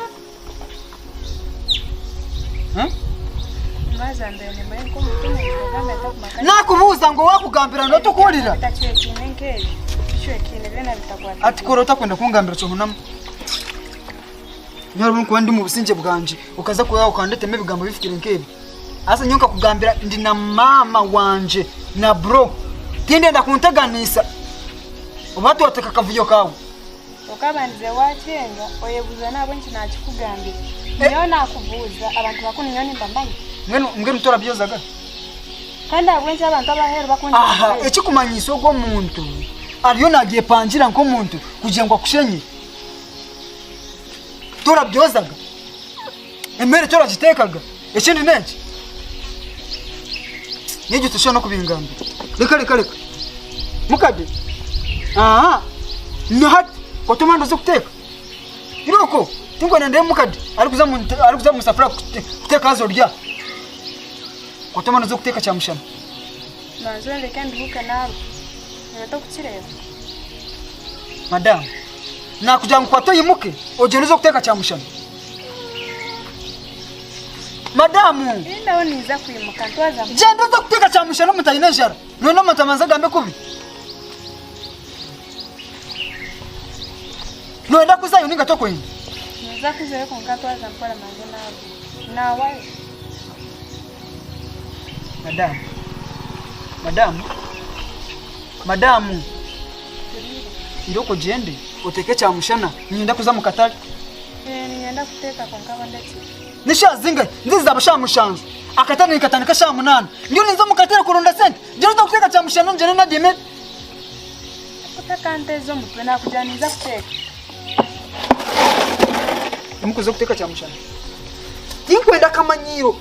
maza ndene mbaye ko mutumu ngamba atakumakana Nakubuza ngo wakugambira no tukurira. tachekine nkeri tishwekine bena bitakwata Ati korota kwenda kungambira cyunama. Nyarubunku wandi mu businje bwanje ukaza kuya ukandeteme bigambo bifikire nkebi. Asa nyonka kugambira ndi na mama wanje na bro. Tinde ndakunteganisa. Ubatu wateka kavuyo kawe. okabandize wacenga oyebuza nabo nti nakikugambira niyo nakubuuza abantu bakuniyo nimba mbanyi mbwenu torabyozaga kandi abwenzi abantu abaheru bakundi aha ekikumanyisa ogwo muntu ariyo nagiye pangira nk'omuntu kugira ngo akushenye torabyozaga emere toragitekaga ekindi neki nijye tushobora no kubingambira reka mukade aha nihati kotomando zo kuteka iroko tingo nende mukade ari kuza mu safara kuteka hazo rya kotomando zo kuteka cyamushana manzonde kandi buka nabo nato kukireba madam nakugira ngo kwato yimuke ogene zo kuteka cyamushana madamu indaho niza kwimuka ntwaza genda zo kuteka cyamushana mutayinejara none mutamanza gambe kubi noenda kuzayo ninga tokwenda niza kuzere ko nkatwaza mpora manje nabo nawe madamu iroko jende uteke cyamushana nyenda kuza mukatari nienda kuteka kwa nkaba ndetse nishazinga nziza abashamushanza akatani nikatanika shamunana ndio nizo mukatera kurunda sente ndio ndo kuteka cyamushana njene na dime kuteka ntezo mutwe nakujaniza kuteka mukuze kuteka cyamushana tinkwenda kamanyiro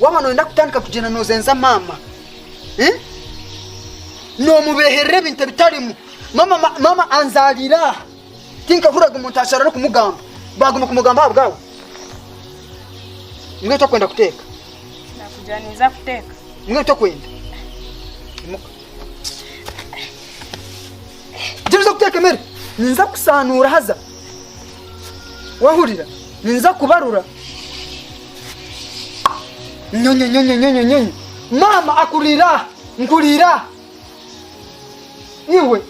wama noenda kutandika kugena nozenza mama no mubeherere binte bitarimu mama anzalira tinka vuraga umuntu ashara kumugamba baguma kumugamba bwawe mwe to kwenda kuteka nakujaniza kuteka mwe to kwenda Jirizo kuteka mere ninza kusanura haza wahurira ninza kubarura nyonyo mama akurira nkurira iwe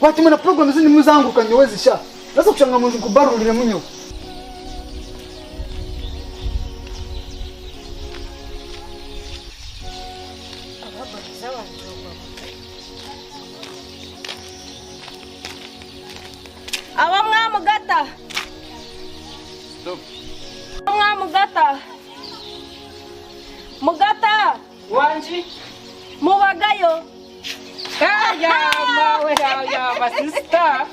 wati mwana program zini muzanguka nyowezi sha nasa kushanga mungu kubarurire munyo aba mwamugata Stop. Mugata wanji mubagayo ya basista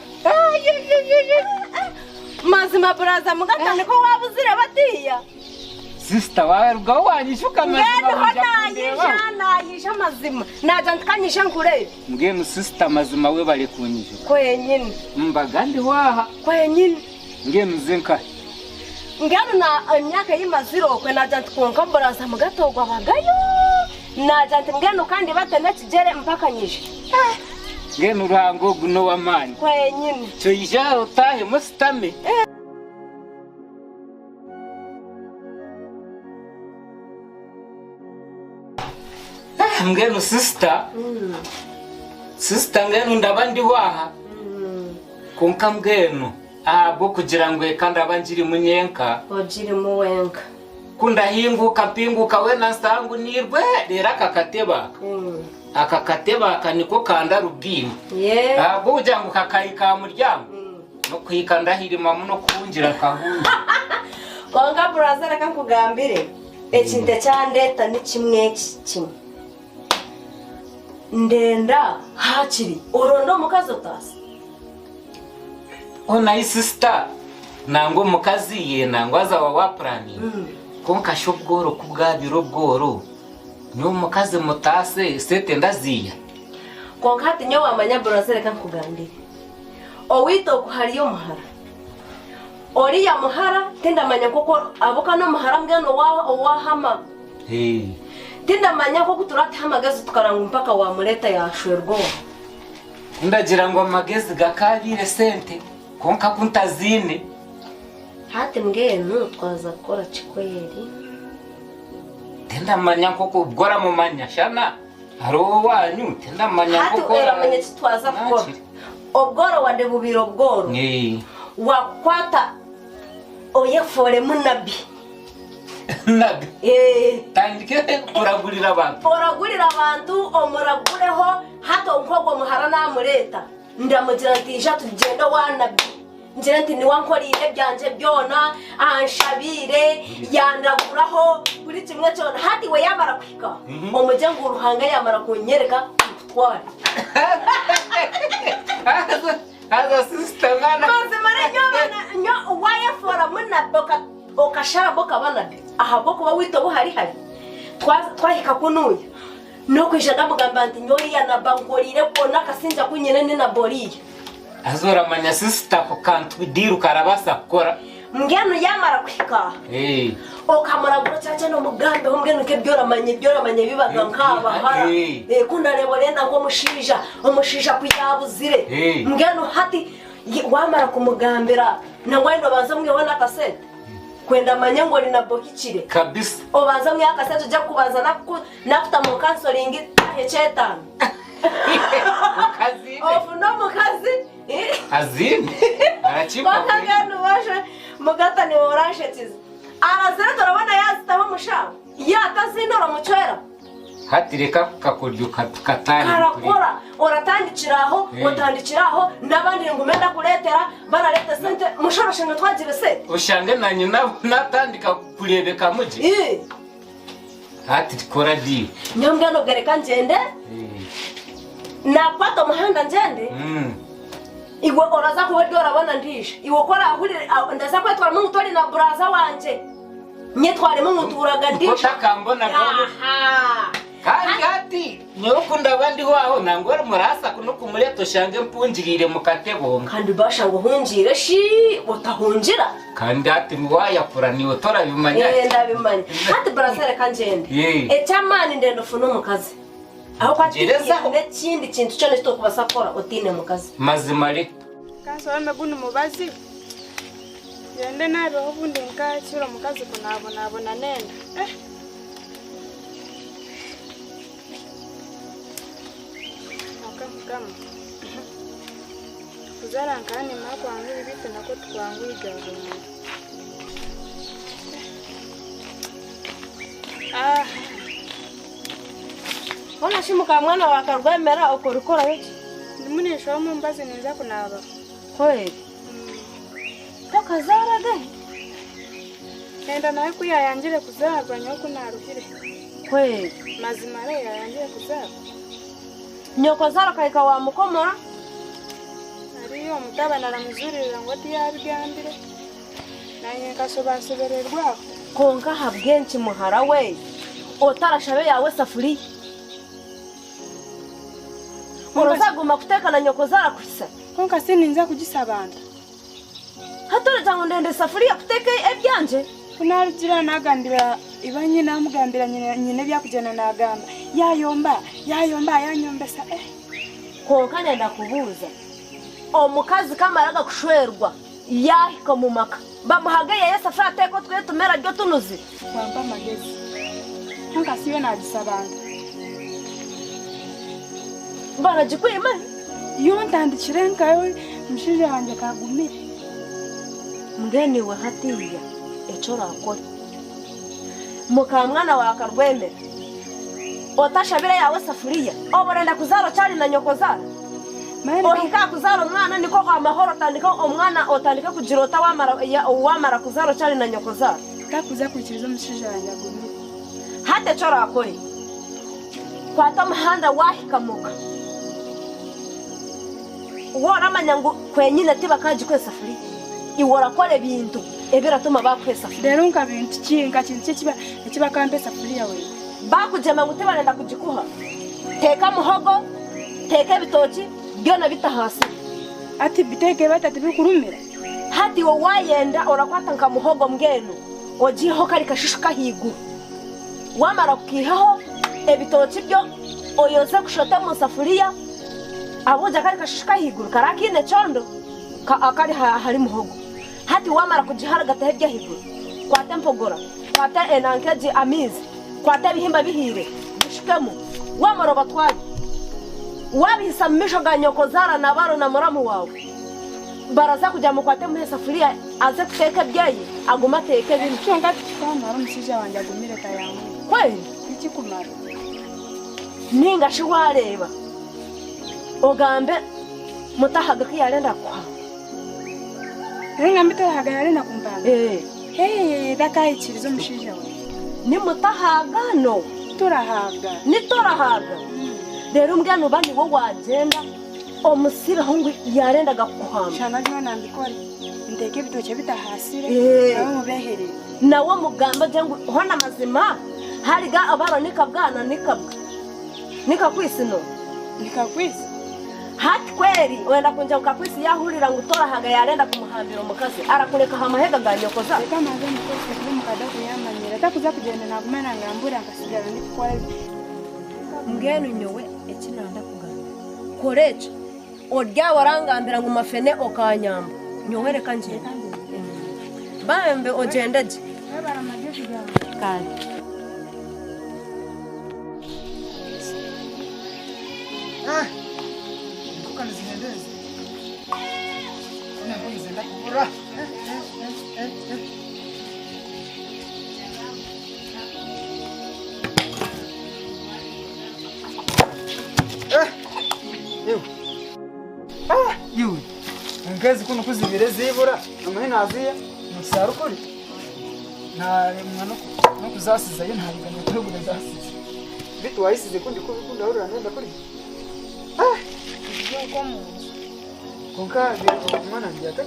mazima braza mugata niko wabuzire batiya sister waruga wanyishuka nayisha mazima naja ntkanyisha nkure ngenu sister mazima we bale kunyisha kwenyine mbaga ndi waha kwenyine ngenu zenka ngenu na myaka y'imaziro kwe naja ntkonka braza mugata ugwabagayo naja ngenu kandi batana kigere mpaka nyisha ngenu rango guno wamani kwenyine cyo yijaro tahe mustame ngenu sister ngenu ndabandi waha konka ngenu abo kugira ngo kandi abanjiri munyenka ojiri muwenka kunda hinguka pinguka we na sangu nirwe rera akakateba kaniko kanda rubini abo ujya ngo kakayika muryango no kwikanda hirima muno kunjira kahungu konka brother kankugambire ekinte cyandeta ni kimwe ndenda hakiri orondo mukazo tasi ona sister nango mukazi ye nango aza wa planning konka shobgoro kubwabiro bworo nyo mukazi mutase sete ndaziya konka ati nyo wamanya brother kankugambire owito kuhariyo muhara oriya muhara tenda manya koko abuka no muhara mbwano wahama tenda manya koko turate hamagazi tukaranga mpaka wa mureta yashwergo ndagira ngo amagezi gakabire sente konka kuntazine hati ngenu twaza kora chikweri tenda manya koko bgora mu manya shana haro wanyu tenda manya koko hati era manya twaza kora obgoro wande bubiro bgoro wakwata oyefore munabi nabi tandike kuragurira abantu omuragureho hata umukobwa muhara namureta ndamugira nti ija tugenda wanabi ngira nti ni wankorire byanje byona anshabire yandaguraho buri kimwe cyona hati we yamara kwika umuje ngo uruhanga yamara kunyereka utwara haza sister mwana maze mare nyo waya fora muna boka okashara boka bana aha boko ba wito buhari hari twahika kunuya no kwishaga mugamba nti nyori ya nabankorire kona kasinja kunyene ni na boriye azora manya sister ko kantu diru karabasa kora ngeno yamara kwika okamara gucaca no mugambe ngeno ke byoramanye bibaga nkaba hara kuna rebo renda ngo umushija kuyabuzire ngeno hati wamara kumugambira nangwendo banza mwibona kasete kwenda manye ngo ni nabokikire kabisa obanza mwe akasete ujya kubaza nafuta mu counseling hecetano kazine ofu no mukazi azine arachipa bakagano bashe mugata ni orange tizi arazere turabona yazitaho mushaka yatazinora mucwera hatireka kakurduka tukatani karakora oratandikiraho otandikiraho nabandi ngumenda kuletera baraleta sente mushoroshinga twagire se ushange nanyu natandika kurebeka muji hati tikora di nyambwano gereka ngende nakwata umuhanda ngende iwe oraza kuwedi orabona ndishe iwe kora ahurire ndaza kwetwara mu mutori na braza wanje nyetware mu muturaga ndishe kotakambona bwo kandi hati nyokunda abandi waho nangora murasa kuno kumuleto shange mpunjirire mukatebonga kandi basha ngo hunjire shi utahunjira kandi hati mwaya kurani otora bimanya ndabimanya hati braza kangende ecamani ndendo funo mukazi aho kwatireza n'ikindi kintu cyo nito kubasakora utine mukazi mazimari kaso amagunu mubazi yende nabe ubundi nkakiro mukazi kunabona nenda kama kuzara nkani makwangu ibite nako twangu igaro Ona shimuka mwana wakarwemera ukorukora iki ndimunisha mu mbazi neza kunaba kweli takazara de enda naye kuyayangire kuzarwa nyoko narugire kweli mazimare yayangire kuzarwa nyoko zara kaika wa mukomora ariyo mutabana ramuzurira ngo tiyabigambire nanye kasobasobererwa konka habwenci muhara we otarashabe yawe safuri urozaguma kuteka na nyoko zara kusa konka sininza kugisabanda hatore jango ndende safuri ya kuteka ebyanje kunarugira nagambira ibanye namugambira nyine byakujana nagamba yayomba yanyombesa konka nenda kubuza omukazi kamaraga kushwerwa yahika mu maka bamuhagaye yesa afate ko twe tumera ryo tunuzi wamba magezi konka siwe nagisabanda baragikwima yontandikire nkayo mushije wanje kagumire mgeni wa hatiya eco rakora mukamwana wakarwemera otashabira yawe safuriya oborenda kuzaro cyari na nyoko zara ohika kuzaro mwana niko amahoro tandika omwana otandika kujirota wamara kuzaro cyari na nyoko zara takuza kwikiriza mushije wanje agumire hate co rakore kwata muhanda wahikamuka woramanya ngo kwenyine tibakaje kwesafuriya iwora kole bintu ebiratuma bakwesa rero nka bintu kinga kintu kiba kambe safuriya we bakujema ngo tibarenda kujikuha teka muhogo teka bitoki byona bitahasi ati biteke batatu bikurumira hati wo wayenda orakwata nka muhogo mgenu ojiho kari kashishuka higu wamara kukihaho ebitoki byo oyoze kushota mu safuriya abuja kari kashishuka higu karakine chondo akari hari muhogo hati wamara kujiharaga tahebya higu kwata mpogora kwata enankeji amizi kwata bihimba bihire bishikemo wamara batwaje wabihisa mishoga nyoko zara na baro na muramu wawe baraza kujya mu kwate mu safuriya aze kuteka byaye aguma teke bintu cyonga twana aramusije wanje agumire kayangu kweli iki kumara ninga shi wareba ogambe mutahaga kiyarenda kwa Renga mitahaga yarenda kumpanga. Dakayikiriza omushinja we. Ni mutahaga no Turahaga. ni torahaga rero mbwana ubandi wo wagenda omusira hongu yarendaga kuhamba Shana jwa nambikore. Ndeke ibitoke bitahasire. Nawe mubeherere. nawo mugamba jangu hona mazima hariga abara nikabwana nikabwa nikakwisino Nikakwisi. hati kweli wenda kunja ukakwisi yahurira ngo utorahaga yarenda kumuhambira umukazi arakureka hamahega ganyokoza Reka maze mukose kuri mukada kuyamanyira. Takuza kugenda nagumana ngambura akasigara ndikukora. mbwenu nyowe ekinanda kugamba korecha orya warangambira ngo mafene okanyamba nyowe reka nje bambe ojendeje Bara majeshi jawo. kandi Kuka niziendeze. Kuna mbona zenda kubura. Yu. Ngezi kuno kuzibire zibura. Amane naziya. Musaru kuri. Na mwana no kuzasiza yo ntabiganye kuri bure zasiza. Bitu wayisize kundi kubikunda urura nenda kuri. Yuko mu. Konka biro mwana ndiyata.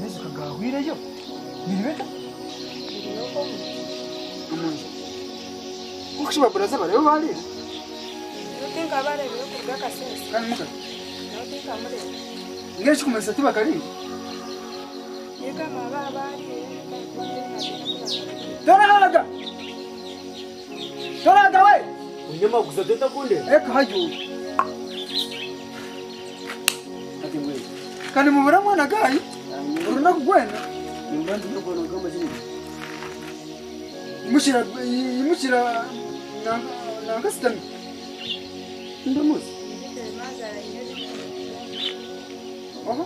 Nezi kagahwire yo. Nibeta. Yuko mu. Amanzi. Ukushima buraza bare bari. Utinka bare byo kurga kasese. Kandi muka. Utinka mure. Ngeshi kumesa tiba kari. Yega maba bari. Toraga. Toraga we. Unyama kuzadenda kunde. Eka hayo. Ati mwe. Kandi mubura mwana gayi. Uruna kugwena. Nimbanzi no kono ngamba zini. Imushira na kasitami. Ndamuzi. Oho.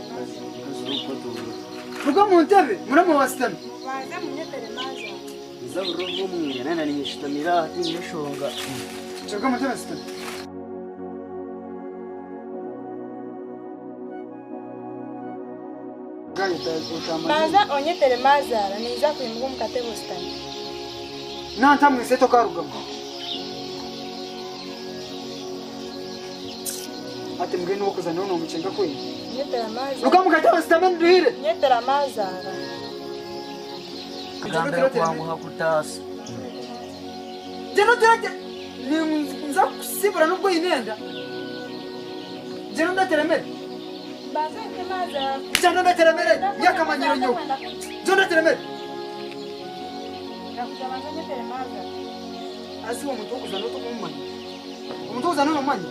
Kazo kwato. Ruga mu ntebe muramo wasitami. Baza munyetere maza. Nzaburovo mwe nana nishitamira ati nishonga. Choka mu ntebe sitami. Gayi utama. Maza onyetere mazara niza kuimuka mukate bustani. Nanta mwise tokarugamo. Ati mgeni wo kuzana no mucenga kwe. Nyetera maza. Ruga mu kataba sitami nduhire. Nyetera mazara. Kugambira kwangu hakutasa. Jeno direct ni nza kusibura nubwo inenda. Jeno ndateremere. Baza nke mazara. Jeno ndateremere yakamanyiro nyo. Jeno ndateremere. Nakuzabanza nyetere mazara. Asi wo muntu kuzana no kumumanya. Umuntu kuzana no manya.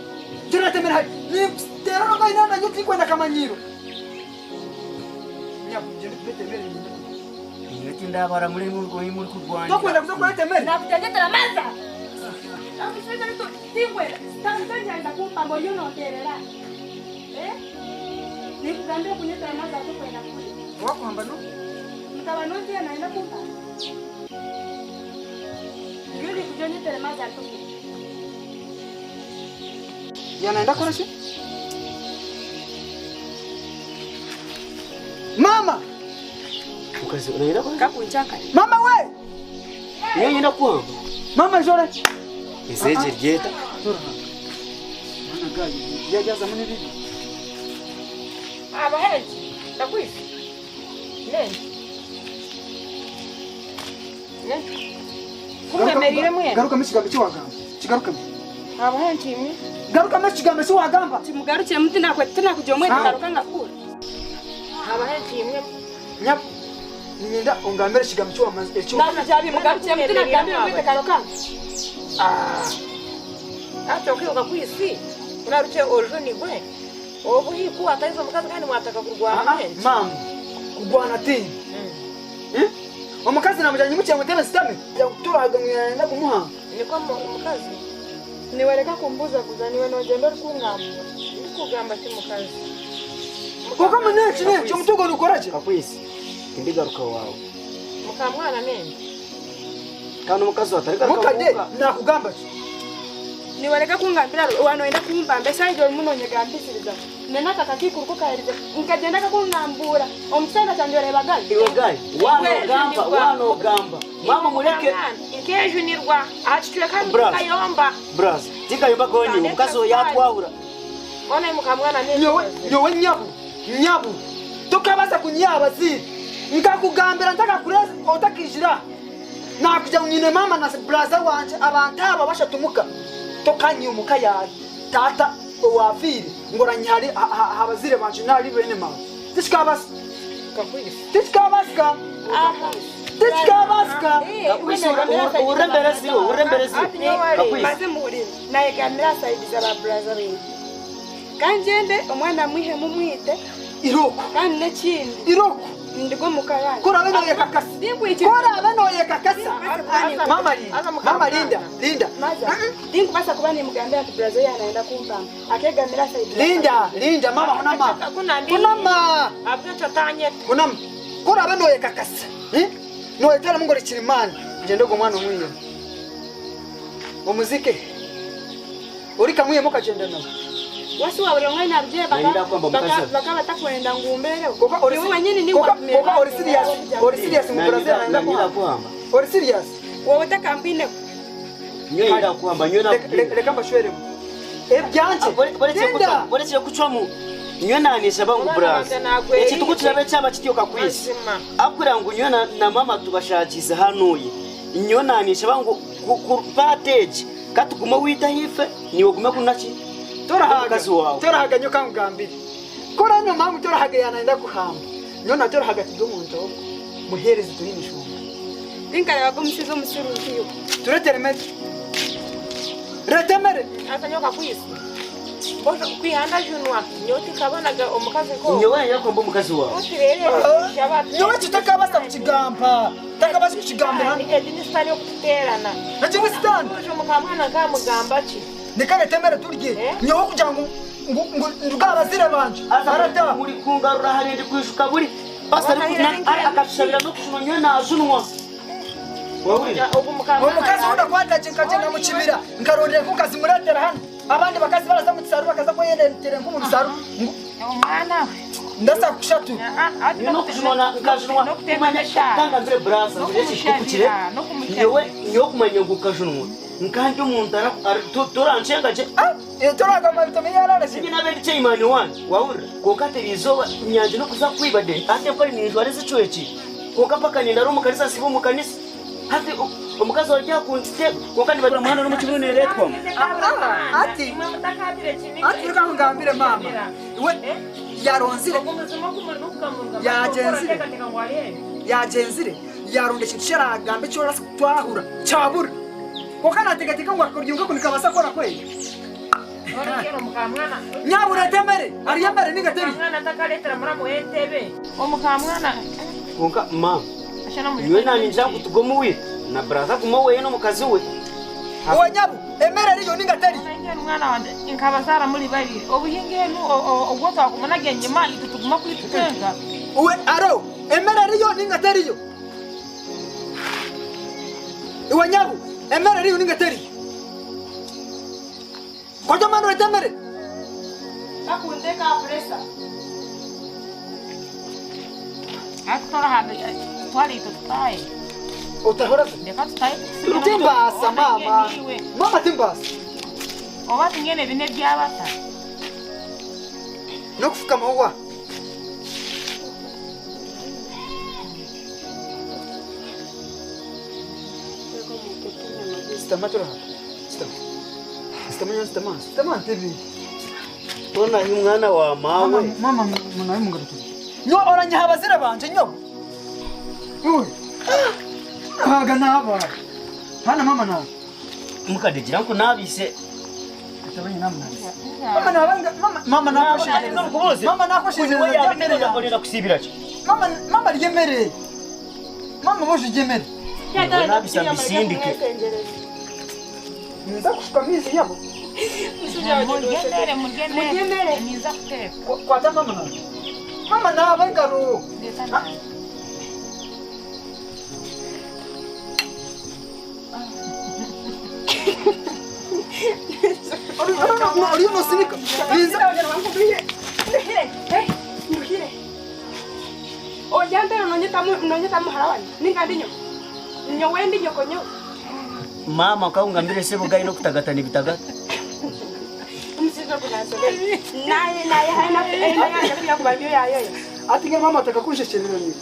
Jeno ndateremere hari. Ni tero no inenda nyo kwenda kamanyiro. Nyabu jeno ndateremere. Ngeti ndabara muri muri kurwanya. Tokwenda kuzokuletemere. Nakujangetera mazara. Nakusiza nito tingwela. Tanzania kumpa mboyo noterera. Nikugambia kunyetera mazara tukwenda kule. Wakwamba no. Mtabanoti anaenda kumpa. Yule kujangetera mazara tukwenda. Yanaenda korashi? Mama! Ukazi unaenda kwa? Kakunchaka. Mama we! Yeye kwa. Mama jore. Iseje ryeta. Mana gayi. Yajaza mune bibi. Abaheji ndakwisi nene kumemerire mwene Garuka michigambo chiwagamba. Chigaruka. abaheji imwe Garuka michigambo chiwagamba. Timugarukiye muti nakwetina kujya omwe garuka ngakura. abaheji imwe Nyap. Ninyenda ongambere chigambo chiwamaze echo. nakujabi Mugarukiye muti nagambira mwete garuka. ate ukiuka kwisi unaruche orujuni gwe obuhiku ataizo mukazi kandi mwataka kurwana henshi Mama. Kugwana tini. Omukazi namujanye mukiye mutebe sitame. Yakuturaga mwenda kumuha. niko mukazi Niwereka kumbuza kuza niwe nogenda uri kungamba. ndikugamba ti mukazi Kuko muneci ne cyo mutugo rukoraje. Kakwisi. Ndigaruka wawe. mukamwana nene Kandi umukazi watari garuka. Mukade nakugamba. niwareka kungambira wanoenda kumbamba saido muno nyegambisiriza nena kakati kuruko kairize nkagenda kakungambura omusana cyanjore bagaye iwe gaye wano gamba mama muleke nkejo nirwa achitwe kandi kayomba bras tikayomba goni umukazo yatwahura ona mukamwana ne nyowe nyabu tukabaza kunyaba si nkakugambira ntaka kureza otakijira nakuja nyine mama na braza wanje abantu aba bashatumuka tokanyumuka yayi tata wafiri ngoranyari habazire banje nari bene mama tishikabas tishikabaska urembere siro maze muri naye gamira saidiza ba braza bene kanjende omwana mwihe mumwite iroko kandi nekindi iroko ndigo mukayani kora benoye kakasa mama Linda dingu basa kuba ni mugambira ati brazo yanaenda kumpanga akegamira saidiza Linda mama kunama abyo chatanye kunama kora benoye kakasa no tera mungo richirimana ngende go mwana umwiyo umuzike uri kamwiye mukagenda nawe wasi wabure mwana arje baka batakwenda ngumbere koka ori wenyine ni koka ori serious mu Brazil anaenda kuhamba ori serious wowe takambine nyoyira kuhamba nyona reka mbashwere ebyanje boretse kucwamu nyonanisha bangu bras eki tukutirabe cyaba kityoka kwisi akura ngo nyona na mama tubashakiza hanuye nyonanisha bangu ku patage katuguma wita hife niwe gume kunaki torahaga nyoka ngambiri kora no mamu torahaga yanaenda kuhamba nyona torahaga tidomuntu muhereze tuhinishuma dinkara bagumsizo musirukiyo turetere mete retemere atanyoka kwisi bozo kwihanda junwa nyoti kabonaga omukazi ko nyowe yakomba omukazi wawe nyowe tutakabasa kukigamba takabasa kukigambira edini stani okuterana nakimwe stani bozo mukamwana kamugamba ki nikaretemere turye nyowe kugira ngo rugabazire banje arata muri kungarura harindi kwishuka buri pasari akashabira no kushuma nyowe nazunwa umukazi wuda kwataje nkagenda mu kibira nkarondera ku kazi muratera hano abandi bakazi baraza mu kisaru bakaza ko yerentere nko mu bisaru umwana ndasa kushatu no kushona nkajunwa kumanya kanga mbere brasa ndekikukire nyowe kumanya gukajunwa nkandi umuntu torancenga je toraga mabitome yarara singina bendi chaimani wani waura kokatirizo nyanje no kuza kwibade ate ko ni njware zicweki kokapaka ni ndaro mukanisa sibo mukanisa hati umukazi wajya kunzite kokandi badira mwana no mu kibuno neretwa ati ngambire mama we yaronzire yagenzire yarondeshe cyaragambe cyo twahura cyabura kokana tegateka ngo akoryunga kunikabasa kora kweli nyabura temere ariyambare nigateri mwana takaletera muramu entebe omukamwana konka mama ywe nani njangu tugomu we na brother kumowe no mukazi we owanyabu emere riyo nigateri mwana wande inkabasara muri bari obuhingenu ogwota kumanage nyima itutuguma kwitutenga uwe aro emere riyo nigateri yo owanyabu emere riyo nigateri kwajo mano retemere akundeka presa aktora habe twali tutai utahora ndeka tutai timbasa mama timbasa obati ngene bine byabata no kufuka mawa stamatora stama TV tona yu mwana wa mawe mama mwana mungarutu nyo oranya habazira banje nyo uwe haga naba hana mama na mukadejira ko nabise atabanye namna mama nabanga mama nakoshije mama nakoshije we yabinerera korera kusibira cyo mama ryemere mama boje ryemere nabisa bisindike niza kushuka mizi yabo mugendere niza kuteka kwata mama nabangaro uriyo nusinika biza muhire ojantero nonyetamu harawani ningandinyo nyo wendi nyokonyo mama kaungambire sebo gaino kutagatana bitagata umsizo kunasoge naye haina kuya kubabyo yayo atinge mama atakakushekera ni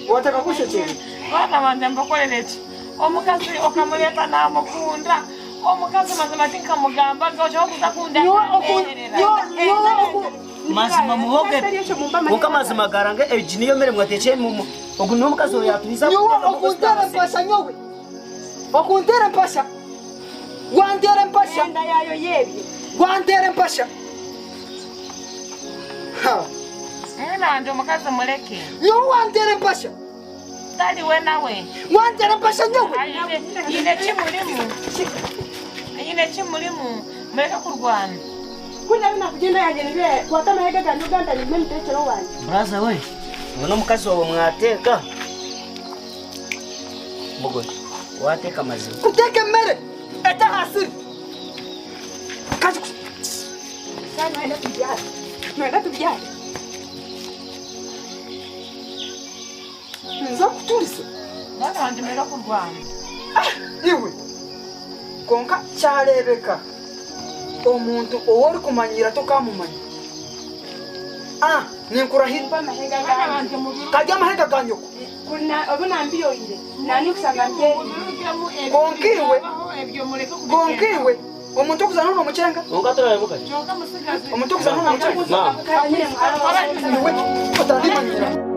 watakakushekera bana banje mbakorereki omukazi okamuleta namukunda omukazi mazima tinkamugamba gojo kuzakunda mazima muhoge kuko mazima garange ejiniyo mere mwateche mumu oguno omukazi oyo yatuliza okuntera mpasha nyowe okuntera mpasha wantera mpasha enda yayo yebi wantera mpasha ha nanje omukazi muleke yo wantera mpasha tali we nawe wantera mpasha nyowe ine chimulimu muleka kurwana kuna bina kugenda yanje nibe kwatama hega gando ganda ni mimi tetero wanje braza we uno mukazi wawe mwateka mugo wateka mazima kuteka mere eta hasiri kazi sana ina tujari naenda tujari nza kutulisa bana banje muleka kurwana iwe konka cyarebeka omuntu owori kumanyira tokamumanya ninkurahira mahega ganje kajya amahega ganyoko kuna obuna mbiyo ile nani kusanga mje gonkiwe omuntu okuzana no mucenga ungatara mukazi omuntu okuzana no mucenga kanyire mwara iwe utandimanyira